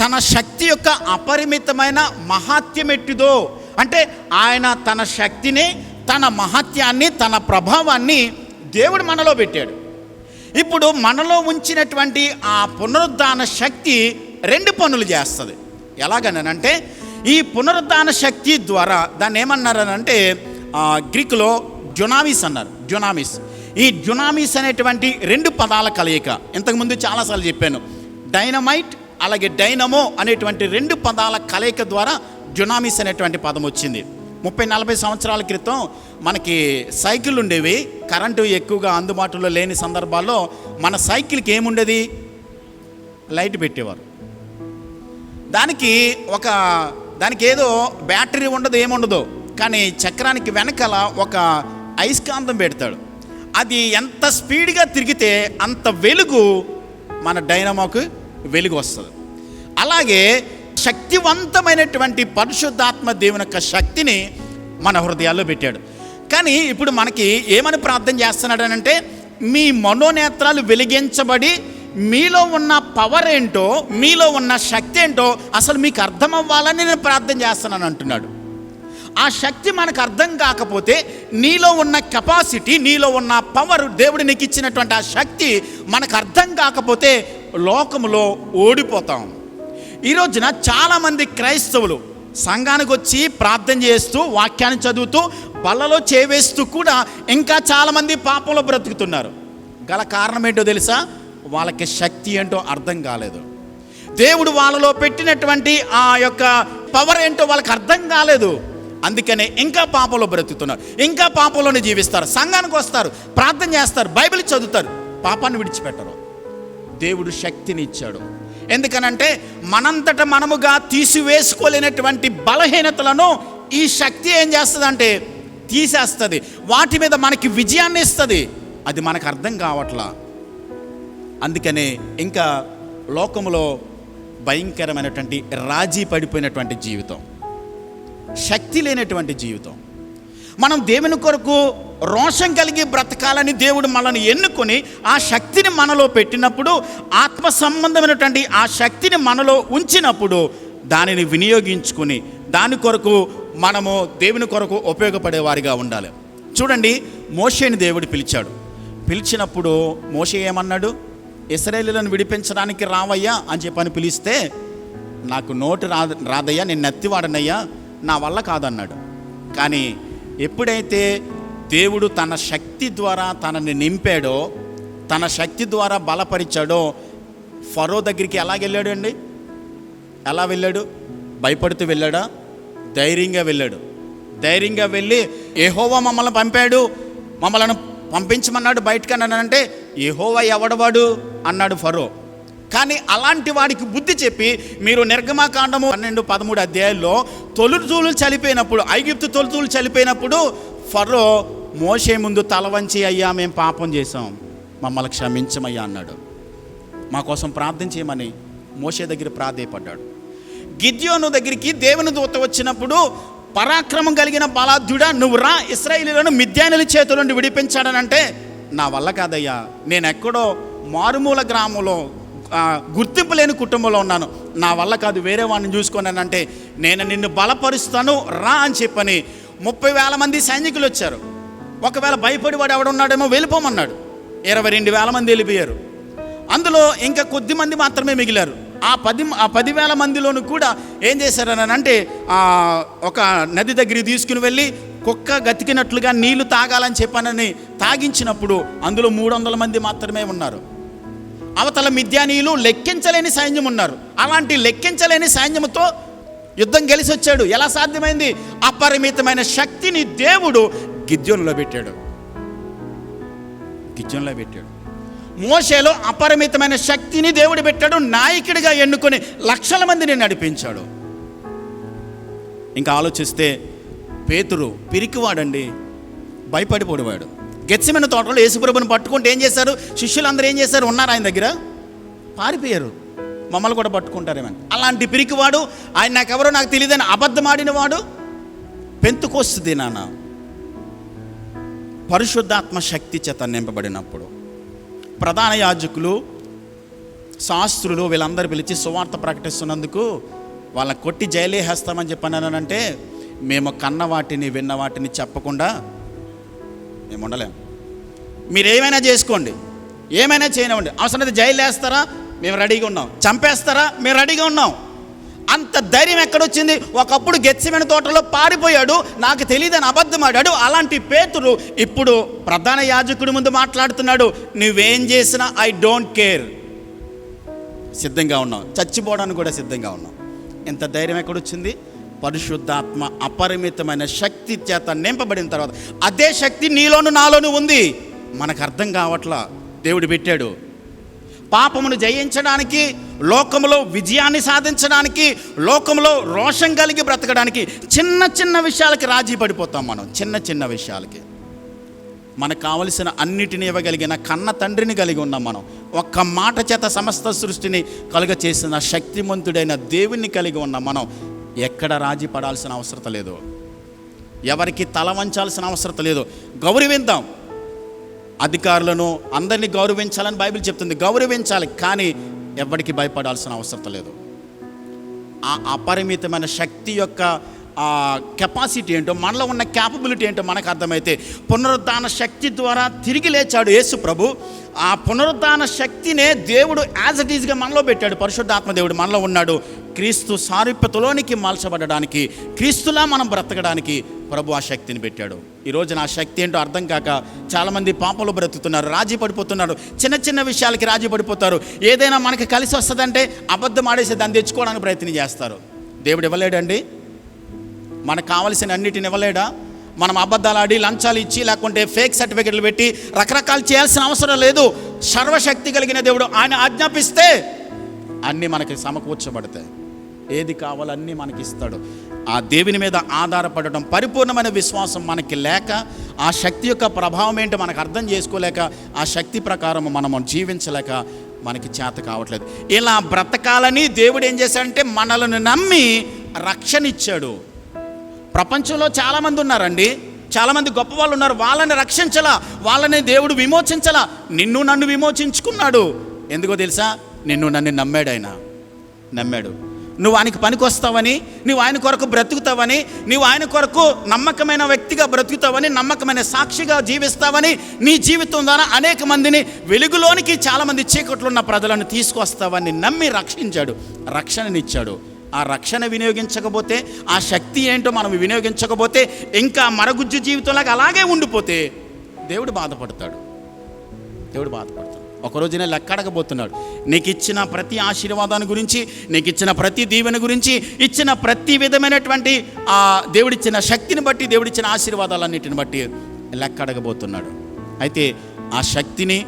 తన శక్తి యొక్క అపరిమితమైన మహాత్యం ఎట్టిదో. అంటే ఆయన తన శక్తిని, తన మహత్యాన్ని, తన ప్రభావాన్ని దేవుడు మనలో పెట్టాడు. ఇప్పుడు మనలో ఉంచినటువంటి ఆ పునరుద్ధాన శక్తి 2 పనులు చేస్తుంది. ఎలాగనంటే ఈ పునరుద్ధాన శక్తి ద్వారా దాన్ని ఏమన్నారనంటే గ్రీకులో డ్యునామిస్ అన్నారు. ఈ డ్యునామిస్ అనేటువంటి 2 పదాల కలయిక. ఇంతకుముందు చాలాసార్లు చెప్పాను. డైనమైట్ అలాగే డైనమో అనేటువంటి 2 పదాల కలయిక ద్వారా డ్యునామిస్ అనేటువంటి పదం వచ్చింది. 30-40 సంవత్సరాల క్రితం మనకి సైకిల్ ఉండేవి. కరెంటు ఎక్కువగా అందుబాటులో లేని సందర్భాల్లో మన సైకిల్కి ఏముండేది? లైట్ పెట్టేవారు. దానికి ఏదో బ్యాటరీ ఉండదు, ఏముండదు. కానీ చక్రానికి వెనకాల ఒక అయస్కాంతం పెడతాడు. అది ఎంత స్పీడ్గా తిరిగితే అంత వెలుగు మన డైనమోకు వెలుగు వస్తుంది. అలాగే శక్తివంతమైనటువంటి పరిశుద్ధాత్మ దేవుని యొక్క శక్తిని మన హృదయాల్లో పెట్టాడు. కానీ ఇప్పుడు మనకి ఏమని ప్రార్థన చేస్తున్నాడు అంటే, మీ మనోనేత్రాలు వెలిగించబడి మీలో ఉన్న పవర్ ఏంటో, మీలో ఉన్న శక్తి ఏంటో అసలు మీకు అర్థం అవ్వాలని నేను ప్రార్థన చేస్తున్నాను అంటున్నాడు. ఆ శక్తి మనకు అర్థం కాకపోతే, నీలో ఉన్న కెపాసిటీ, నీలో ఉన్న పవర్, దేవుడు నీకు ఇచ్చినటువంటి ఆ శక్తి మనకు అర్థం కాకపోతే లోకములో ఓడిపోతాం. ఈ రోజున చాలామంది క్రైస్తవులు సంఘానికి వచ్చి ప్రార్థన చేస్తూ, వాక్యాన్ని చదువుతూ, బల్లలో చేవేస్తూ కూడా ఇంకా చాలామంది పాపంలో బ్రతుకుతున్నారు. గల కారణం ఏంటో తెలుసా? వాళ్ళకి శక్తి ఏంటో అర్థం కాలేదు. దేవుడు వాళ్ళలో పెట్టినటువంటి ఆ యొక్క పవర్ ఏంటో వాళ్ళకి అర్థం కాలేదు. అందుకనే ఇంకా పాపంలో బ్రతుకుతున్నారు, ఇంకా పాపంలోనే జీవిస్తారు. సంఘానికి వస్తారు, ప్రార్థన చేస్తారు, బైబిల్ చదువుతారు, పాపాన్ని విడిచిపెట్టరు. దేవుడు శక్తిని ఇచ్చాడు. ఎందుకనంటే మనంతట మనముగా తీసివేసుకోలేనటువంటి బలహీనతలను ఈ శక్తి ఏం చేస్తుందంటే తీసేస్తుంది, వాటి మీద మనకి విజయాన్ని ఇస్తుంది. అది మనకు అర్థం కావట్లా. అందుకనే ఇంకా లోకములో భయంకరమైనటువంటి రాజీ పడిపోయినటువంటి జీవితం, శక్తి లేనటువంటి జీవితం. మనం దేవుని కొరకు రోషం కలిగి బ్రతకాలని దేవుడు మనల్ని ఎన్నుకొని ఆ శక్తిని మనలో పెట్టినప్పుడు, ఆత్మ సంబంధమైనటువంటి ఆ శక్తిని మనలో ఉంచినప్పుడు దానిని వినియోగించుకుని దాని కొరకు మనము దేవుని కొరకు ఉపయోగపడేవారిగా ఉండాలి. చూడండి, మోషేని దేవుడు పిలిచినప్పుడు మోషే ఏమన్నాడు? ఇశ్రాయేలులను విడిపించడానికి రావయ్యా అని చెప్పని పిలిస్తే, నాకు నోటు రాదయ్యా, నేను నత్తివాడనయ్యా, నా వల్ల కాదన్నాడు. కానీ ఎప్పుడైతే దేవుడు తన శక్తి ద్వారా తనని నింపాడో, తన శక్తి ద్వారా బలపరిచాడో, ఫరో దగ్గరికి ఎలాగెళ్ళాడు అండి? ఎలా వెళ్ళాడు? భయపడుతూ వెళ్ళాడా? ధైర్యంగా వెళ్ళాడు. ధైర్యంగా వెళ్ళి, యెహోవా మమ్మల్ని పంపాడు, మమ్మల్ని పంపించమన్నాడు బయటకు అన్నాడంటే, యెహోవా ఎవడవాడు అన్నాడు ఫరో. కానీ అలాంటి వాడికి బుద్ధి చెప్పి, మీరు నిర్గమకాండము 12-13 అధ్యాయాల్లో తొలుతూలు చనిపోయినప్పుడు, ఐగుప్తు తొలుతూలు చనిపోయినప్పుడు ఫరో మోషే ముందు తల వంచి, అయ్యా మేము పాపం చేసాం, మమ్మల్ని క్షమించమయ్యా అన్నాడు. మా కోసం ప్రార్థన చేయమని మోషే దగ్గర ప్రాధేయపడ్డాడు. గిద్యోను దగ్గరికి దేవుని దూత వచ్చినప్పుడు, పరాక్రమం కలిగిన బలాఢ్యుడా, నువ్వు రా, ఇశ్రాయేలీయులను మిద్యానుల చేతుల నుండి విడిపించాడనంటే, నా వల్ల కాదయ్యా, నేను ఎక్కడో మారుమూల గ్రామంలో గుర్తింపు లేని కుటుంబంలో ఉన్నాను, నా వల్ల కాదు, వేరే వాడిని చూసుకున్నానంటే, నేను నిన్ను బలపరుస్తాను రా అని చెప్పని 30,000 మంది సైనికులు వచ్చారు. ఒకవేళ భయపడి వాడు ఎవడున్నాడేమో వెళ్ళిపోమన్నాడు. 22,000 మంది వెళ్ళిపోయారు. అందులో ఇంకా కొద్ది మంది మాత్రమే మిగిలారు. ఆ 10,000 మందిలోనూ కూడా ఏం చేశారని అంటే, ఒక నది దగ్గరికి తీసుకుని వెళ్ళి కుక్క గతికినట్లుగా నీళ్లు తాగాలని చెప్పనని తాగించినప్పుడు అందులో 300 మంది మాత్రమే ఉన్నారు. అవతల మిద్యానీయులు లెక్కించలేని సైన్యం ఉన్నారు. అలాంటి లెక్కించలేని సైన్యంతో యుద్ధం గెలిచి వచ్చాడు. ఎలా సాధ్యమైంది? అపరిమితమైన శక్తిని దేవుడు గిద్యోనులో పెట్టాడు. మోషేలో అపరిమితమైన శక్తిని దేవుడు పెట్టాడు. నాయకుడిగా ఎన్నుకొని లక్షల మందిని నడిపించాడు. ఇంకా ఆలోచిస్తే పేతురు పిరికివాడండి, భయపడిపోయేవాడు. గెత్సెమనే తోటలో యేసుప్రభుని పట్టుకుంటే ఏం చేశారు? శిష్యులందరూ ఏం చేశారు? ఉన్నారు ఆయన దగ్గర, పారిపోయారు. మమ్మల్ని కూడా పట్టుకుంటారేమని. అలాంటి పిరికివాడు, ఆయన నాకెవరో నాకు తెలియదని అబద్ధమాడిన వాడు, పెంతుకోస్తు దినాన పరిశుద్ధాత్మ శక్తి చేత నింపబడినప్పుడు ప్రధాన యాజకులు, శాస్త్రులు వీళ్ళందరూ పిలిచి సువార్త ప్రకటిస్తున్నందుకు వాళ్ళని కొట్టి జైలేసేస్తామని చెప్పానంటే, మేము కన్న వాటిని విన్న వాటిని చెప్పకుండా మేము ఉండలేము. మీరు ఏమైనా చేసుకోండి, ఏమైనా చేయనివ్వండి, అవసరమైతే జైలు వేస్తారా, మేము రెడీగా ఉన్నాం, చంపేస్తారా, మేము రెడీగా ఉన్నాం. అంత ధైర్యం ఎక్కడొచ్చింది? ఒకప్పుడు గెత్సెమనే తోటలో పారిపోయాడు, నాకు తెలియదని అబద్ధమాడాడు. అలాంటి పేతురు ఇప్పుడు ప్రధాన యాజకుడి ముందు మాట్లాడుతున్నాడు, నువ్వేం చేసినా ఐ డోంట్ కేర్, సిద్ధంగా ఉన్నాం, చచ్చిపోవడానికి కూడా సిద్ధంగా ఉన్నాం. ఎంత ధైర్యం ఎక్కడొచ్చింది? పరిశుద్ధాత్మ అపరిమితమైన శక్తి చేత నింపబడిన తర్వాత అదే శక్తి నీలోను నాలోను ఉంది. మనకు అర్థం కావట్లా. దేవుడు పెట్టాడు. పాపమును జయించడానికి, లోకములో విజయాన్ని సాధించడానికి, లోకంలో రోషం కలిగి బ్రతకడానికి చిన్న చిన్న విషయాలకి రాజీ పడిపోతాం మనం. చిన్న చిన్న విషయాలకి మనకు కావలసిన అన్నిటిని ఇవ్వగలిగిన కన్న తండ్రిని కలిగి ఉన్నాం మనం. ఒక్క మాట చేత సమస్త సృష్టిని కలుగ చేసిన శక్తిమంతుడైన దేవుణ్ణి కలిగి ఉన్నాం మనం. ఎక్కడ రాజీ పడాల్సిన అవసరం లేదు, ఎవరికి తల వంచాల్సిన అవసరం లేదు. గౌరవిద్దాం, అధికారులను అందరినీ గౌరవించాలని బైబిల్ చెప్తుంది. గౌరవించాలి, కానీ ఎవరికి భయపడాల్సిన అవసరం లేదు. ఆ అపరిమితమైన శక్తి యొక్క కెపాసిటీ ఏంటో, మనలో ఉన్న క్యాపబిలిటీ ఏంటో మనకు అర్థమైతే, పునరుద్ధాన శక్తి ద్వారా తిరిగి లేచాడు యేసు ప్రభు. ఆ పునరుద్ధాన శక్తినే దేవుడు యాజ్ ఇట్ ఈజ్గా మనలో పెట్టాడు. పరిశుద్ధాత్మ దేవుడు మనలో ఉన్నాడు. క్రీస్తు సారూప్యతలోనికి మలచబడడానికి, క్రీస్తులా మనం బ్రతకడానికి ప్రభు ఆ శక్తిని పెట్టాడు. ఈరోజు నా శక్తి ఏంటో అర్థం కాక చాలామంది పాపంలో బ్రతుకుతున్నారు, రాజీ పడిపోతున్నారు. చిన్న చిన్న విషయాలకి రాజీ పడిపోతారు. ఏదైనా మనకి కలిసి వస్తుందంటే అబద్ధం ఆడేసి దాన్ని తెచ్చుకోవడానికి ప్రయత్నం చేస్తారు. దేవుడు ఇవ్వలేడండి, మనకు కావలసిన అన్నిటిని ఇవ్వలేడా? మనం అబద్ధాలు ఆడి, లంచాలు ఇచ్చి, లేకుంటే ఫేక్ సర్టిఫికెట్లు పెట్టి రకరకాలు చేయాల్సిన అవసరం లేదు. సర్వశక్తి కలిగిన దేవుడు ఆయన ఆజ్ఞాపిస్తే అన్నీ మనకి సమకూర్చబడతాయి. ఏది కావాలో అన్నీ మనకి ఇస్తాడు. ఆ దేవుని మీద ఆధారపడటం, పరిపూర్ణమైన విశ్వాసం మనకి లేక, ఆ శక్తి యొక్క ప్రభావం ఏంటో మనకు అర్థం చేసుకోలేక, ఆ శక్తి ప్రకారం మనము జీవించలేక మనకి చేత కావట్లేదు. ఇలా బ్రతకాలని దేవుడు ఏం చేశాడంటే మనల్ని నమ్మి రక్షణ ఇచ్చాడు. ప్రపంచంలో చాలామంది ఉన్నారండి, చాలామంది గొప్ప వాళ్ళు ఉన్నారు. వాళ్ళని రక్షించలా, వాళ్ళని దేవుడు విమోచించలా. నిన్ను నన్ను విమోచించుకున్నాడు. ఎందుకో తెలుసా? నిన్ను నన్ను నమ్మాడు. ఆయన నమ్మాడు. నువ్వు ఆయనకి పనికి వస్తావని, నువ్వు ఆయన కొరకు బ్రతుకుతావని, నువ్వు ఆయన కొరకు నమ్మకమైన వ్యక్తిగా బ్రతుకుతావని, నమ్మకమైన సాక్షిగా జీవిస్తావని, నీ జీవితం ద్వారా అనేక మందిని వెలుగులోనికి, చాలామంది చీకట్లో ఉన్న ప్రజలను తీసుకొస్తావని నమ్మి రక్షించాడు, రక్షణనిచ్చాడు. ఆ రక్షణ వినియోగించకపోతే, ఆ శక్తి ఏంటో మనం వినియోగించకపోతే, ఇంకా మరగుజ్జు జీవితంలాగా అలాగే ఉండిపోతే దేవుడు బాధపడతాడు. దేవుడు బాధపడతాడు. ఒకరోజునే లెక్క అడగబోతున్నాడు. నీకు ఇచ్చిన ప్రతి ఆశీర్వాదాన్ని గురించి, నీకు ఇచ్చిన ప్రతి దీవెన గురించి, ఇచ్చిన ప్రతి విధమైనటువంటి దేవుడిచ్చిన శక్తిని బట్టి, దేవుడిచ్చిన ఆశీర్వాదాలన్నిటిని బట్టి లెక్క అడగబోతున్నాడు. అయితే ఆ శక్తిని,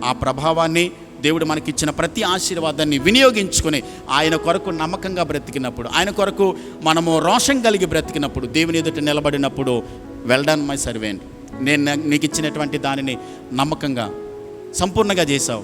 ఆ ప్రభావాన్ని, దేవుడు మనకిచ్చిన ప్రతి ఆశీర్వాదాన్ని వినియోగించుకొని ఆయన కొరకు నమ్మకంగా బ్రతికినప్పుడు, ఆయన కొరకు మనము రోషం కలిగి బ్రతికినప్పుడు, దేవుని ఎదుట నిలబడినప్పుడు, వెల్ డన్ మై సర్వెంట్, నేను నీకు ఇచ్చినటువంటి దానిని నమ్మకంగా సంపూర్ణంగా చేశావు,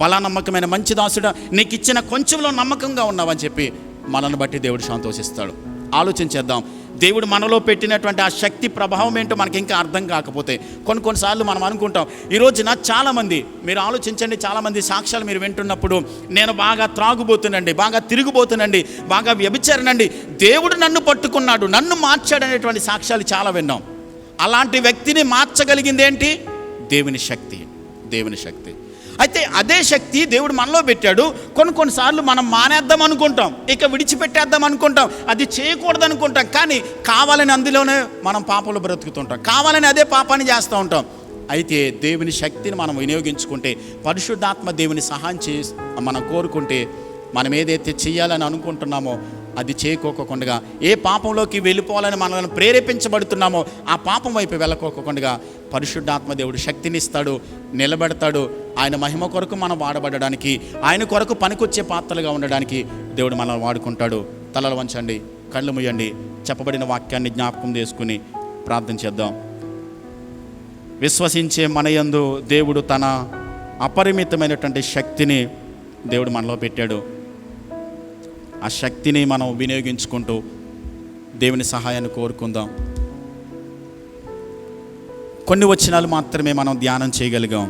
బలా నమ్మకమైన మంచి దాసుడా, నీకు ఇచ్చిన కొంచెంలో నమ్మకంగా ఉన్నావని చెప్పి మనల్ని బట్టి దేవుడు సంతోషిస్తాడు. ఆలోచించేద్దాం. దేవుడు మనలో పెట్టినటువంటి ఆ శక్తి ప్రభావం ఏంటో మనకి ఇంకా అర్థం కాకపోతే, కొన్నిసార్లు మనం అనుకుంటాం. ఈ రోజున చాలామంది, మీరు ఆలోచించండి, చాలామంది సాక్ష్యాలు మీరు వింటున్నప్పుడు, నేను బాగా త్రాగుబోతునండి, బాగా తిరిగిపోతునండి, బాగా వ్యభిచారనండి, దేవుడు నన్ను పట్టుకున్నాడు, నన్ను మార్చాడనేటువంటి సాక్ష్యాలు చాలా విన్నాం. అలాంటి వ్యక్తిని మార్చగలిగింది ఏంటి? దేవుని శక్తి. దేవుని శక్తి. అయితే అదే శక్తి దేవుడు మనలో పెట్టాడు. కొన్నిసార్లు మనం మానేద్దాం అనుకుంటాం, ఇక విడిచిపెట్టేద్దాం అనుకుంటాం, అది చేయకూడదు అనుకుంటాం. కానీ కావాలని అందులోనే మనం పాపంలో బ్రతుకుతుంటాం, కావాలని అదే పాపాన్ని చేస్తూ ఉంటాం. అయితే దేవుని శక్తిని మనం వినియోగించుకుంటే, పరిశుద్ధాత్మ దేవుని సహాయం మనం కోరుకుంటే, మనం ఏదైతే చేయాలని అనుకుంటున్నామో అది చేయకోకుండా, ఏ పాపంలోకి వెళ్ళిపోవాలని మనల్ని ప్రేరేపించబడుతున్నామో ఆ పాపం వైపు వెళ్ళకోకుండా పరిశుద్ధాత్మ దేవుడు శక్తినిస్తాడు, నిలబెడతాడు. ఆయన మహిమ కొరకు మనం వాడబడడానికి, ఆయన కొరకు పనికొచ్చే పాత్రలుగా ఉండడానికి దేవుడు మనల్ని వాడుకుంటాడు. తలలు వంచండి, కళ్ళు మూయండి, చెప్పబడిన వాక్యాన్ని జ్ఞాపకం చేసుకుని ప్రార్థన చేద్దాం. విశ్వసించే మనయందు దేవుడు తన అపరిమితమైనటువంటి శక్తిని దేవుడు మనలో పెట్టాడు. ఆ శక్తిని మనం వినియోగించుకుంటూ దేవుని సహాయాన్ని కోరుకుందాం. కొన్ని వచనాలు మాత్రమే మనం ధ్యానం చేయగలిగాం.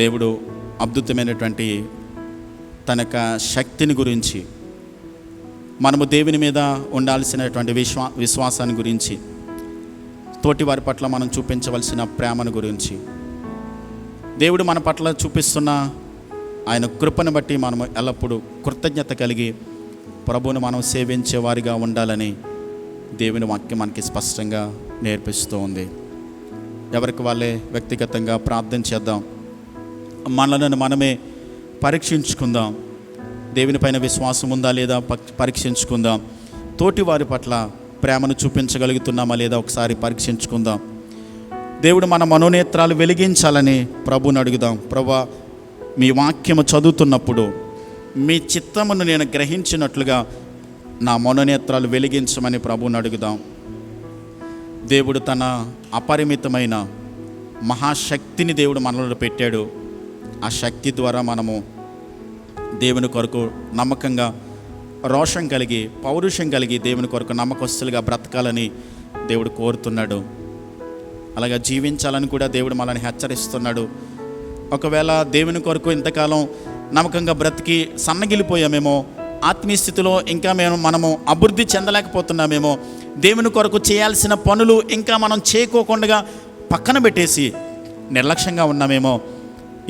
దేవుడు అద్భుతమైనటువంటి తన యొక్క శక్తిని గురించి, మనము దేవుని మీద ఉండాల్సినటువంటి విశ్వాసాన్ని గురించి, తోటి వారి పట్ల మనం చూపించవలసిన ప్రేమను గురించి, దేవుడు మన పట్ల చూపిస్తున్న ఆయన కృపను బట్టి మనము ఎల్లప్పుడూ కృతజ్ఞత కలిగి ప్రభువును మనం సేవించే వారిగా ఉండాలని దేవుని వాక్యం మనకి స్పష్టంగా నేర్పిస్తూ ఉంది. ఎవరికి వాళ్ళే వ్యక్తిగతంగా ప్రార్థన చేద్దాం. మనలను మనమే పరీక్షించుకుందాం. దేవుని పైన విశ్వాసం ఉందా లేదా పరీక్షించుకుందాం. తోటి వారి పట్ల ప్రేమను చూపించగలుగుతున్నామా లేదా ఒకసారి పరీక్షించుకుందాం. దేవుడు మన మనోనేత్రాలు వెలిగించాలని ప్రభువుని అడుగుదాం. ప్రభువా, మీ వాక్యము చదువుతున్నప్పుడు మీ చిత్తమును నేను గ్రహించినట్లుగా నా మనోనేత్రాలు వెలిగించమని ప్రభువుని అడుగుదాం. దేవుడు తన అపరిమితమైన మహాశక్తిని దేవుడు మనలో పెట్టాడు. ఆ శక్తి ద్వారా మనము దేవుని కొరకు నమ్మకంగా, రోషం కలిగి, పౌరుషం కలిగి దేవుని కొరకు నమ్మకస్తులుగా బ్రతకాలని దేవుడు కోరుతున్నాడు. అలాగా జీవించాలని కూడా దేవుడు మనల్ని హెచ్చరిస్తున్నాడు. ఒకవేళ దేవుని కొరకు ఇంతకాలం నమ్మకంగా బ్రతికి సన్నగిలిపోయామేమో, ఆత్మీయ స్థితిలో ఇంకా మనము అభివృద్ధి చెందలేకపోతున్నామేమో, దేవుని కొరకు చేయాల్సిన పనులు ఇంకా మనం చేయకోకుండా పక్కన పెట్టేసి నిర్లక్ష్యంగా ఉన్నామేమో,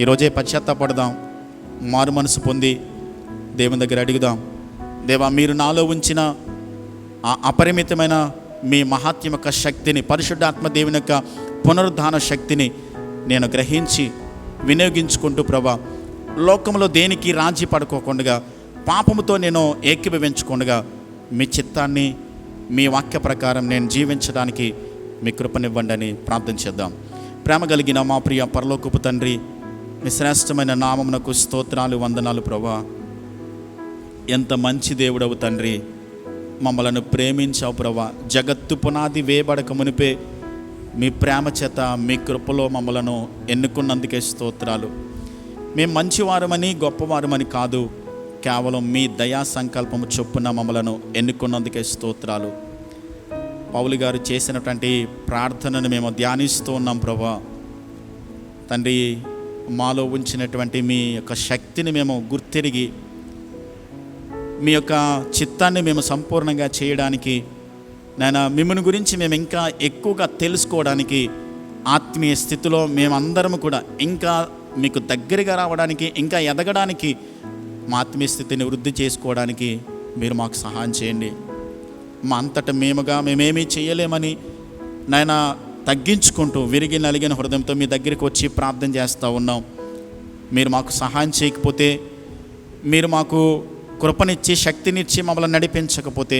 ఈరోజే పశ్చాత్తాపడదాం. మారు మనసు పొంది దేవుని దగ్గర అడుగుదాం. దేవా, మీరు నాలో ఉంచిన ఆ అపరిమితమైన మీ మహాత్మ్యం యొక్క శక్తిని, పరిశుద్ధాత్మ దేవుని యొక్క పునరుద్ధాన శక్తిని నేను గ్రహించి వినియోగించుకుంటూ ప్రభా, లోకంలో దేనికి రాజీ పడుకోకుండా, పాపముతో నేను ఏకీభవించకుండా మీ చిత్తాన్ని, మీ వాక్య ప్రకారం నేను జీవించడానికి మీ కృపనివ్వండి అని ప్రార్థన చేద్దాం. ప్రేమ కలిగిన మా ప్రియ పరలోకపు తండ్రి, మీ శ్రేష్టమైన నామమునకు స్తోత్రాలు, వందనాలు ప్రభా. ఎంత మంచి దేవుడవు తండ్రి, మమ్మలను ప్రేమించావు ప్రభా. జగత్తు పునాది వేయబడక మునిపే మీ ప్రేమ చేత, మీ కృపలో మమ్మలను ఎన్నుకున్నందుకే స్తోత్రాలు. మేము మంచివారమని, గొప్పవారమని కాదు, కేవలం మీ దయా సంకల్పము చొప్పున మమ్మలను ఎన్నుకున్నందుకే స్తోత్రాలు. పౌలు గారు చేసినటువంటి ప్రార్థనను మేము ధ్యానిస్తూ ఉన్నాం ప్రభా. తండ్రి, మాలో ఉంచినటువంటి మీ యొక్క శక్తిని మేము గుర్తిరిగి, మీ యొక్క చిత్తాన్ని మేము సంపూర్ణంగా చేయడానికి, నాయన మిమ్మల్ని గురించి మేము ఇంకా ఎక్కువగా తెలుసుకోవడానికి, ఆత్మీయ స్థితిలో మేమందరం కూడా ఇంకా మీకు దగ్గరగా రావడానికి, ఇంకా ఎదగడానికి, మా ఆత్మీయ స్థితిని వృద్ధి చేసుకోవడానికి మీరు మాకు సహాయం చేయండి. మా అంతటా మేమేమీ చేయలేమని నాయన తగ్గించుకుంటూ, విరిగి నలిగిన హృదయంతో మీ దగ్గరికి వచ్చి ప్రార్థన చేస్తూ ఉన్నాం. మీరు మాకు సహాయం చేయకపోతే, మీరు మాకు కృపనిచ్చి శక్తినిచ్చి మమ్మల్ని నడిపించకపోతే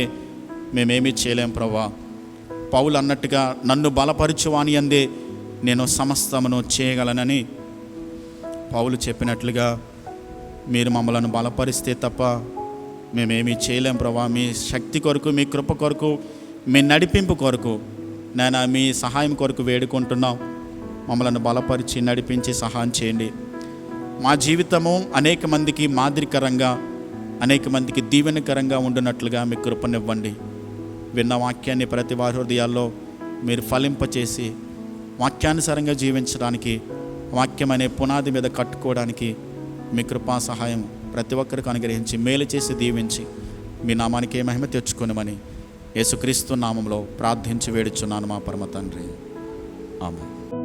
మేమేమీ చేయలేం ప్రభా. పౌలు అన్నట్టుగా నన్ను బలపరచువాని అందే నేను సమస్తమును చేయగలనని పౌలు చెప్పినట్లుగా మీరు మమ్మల్ని బలపరిస్తే తప్ప మేమేమీ చేయలేం ప్రభా. మీ శక్తి కొరకు, మీ కృప కొరకు, మీ నడిపింపు కొరకు నేను మీ సహాయం కొరకు వేడుకుంటున్నాం. మమ్మల్ని బలపరిచి నడిపించి సహాయం చేయండి. మా జీవితము అనేక మందికి మాదిరికరంగా, అనేక మందికి దీవెనకరంగా ఉండునట్లుగా మీ కృపనివ్వండి. విన్న వాక్యాన్ని ప్రతి వారి హృదయాల్లో మీరు ఫలింపచేసి వాక్యానుసారంగా జీవించడానికి, వాక్యం అనే పునాది మీద కట్టుకోవడానికి మీ కృపా సహాయం ప్రతి ఒక్కరికి అనుగ్రహించి మేలు చేసి దీవించి మీ నామానికి మహిమ తెచ్చుకొనమని యేసుక్రీస్తు నామంలో ప్రార్థించి వేడుచున్నాను మా పరమ తండ్రి. ఆమేన్.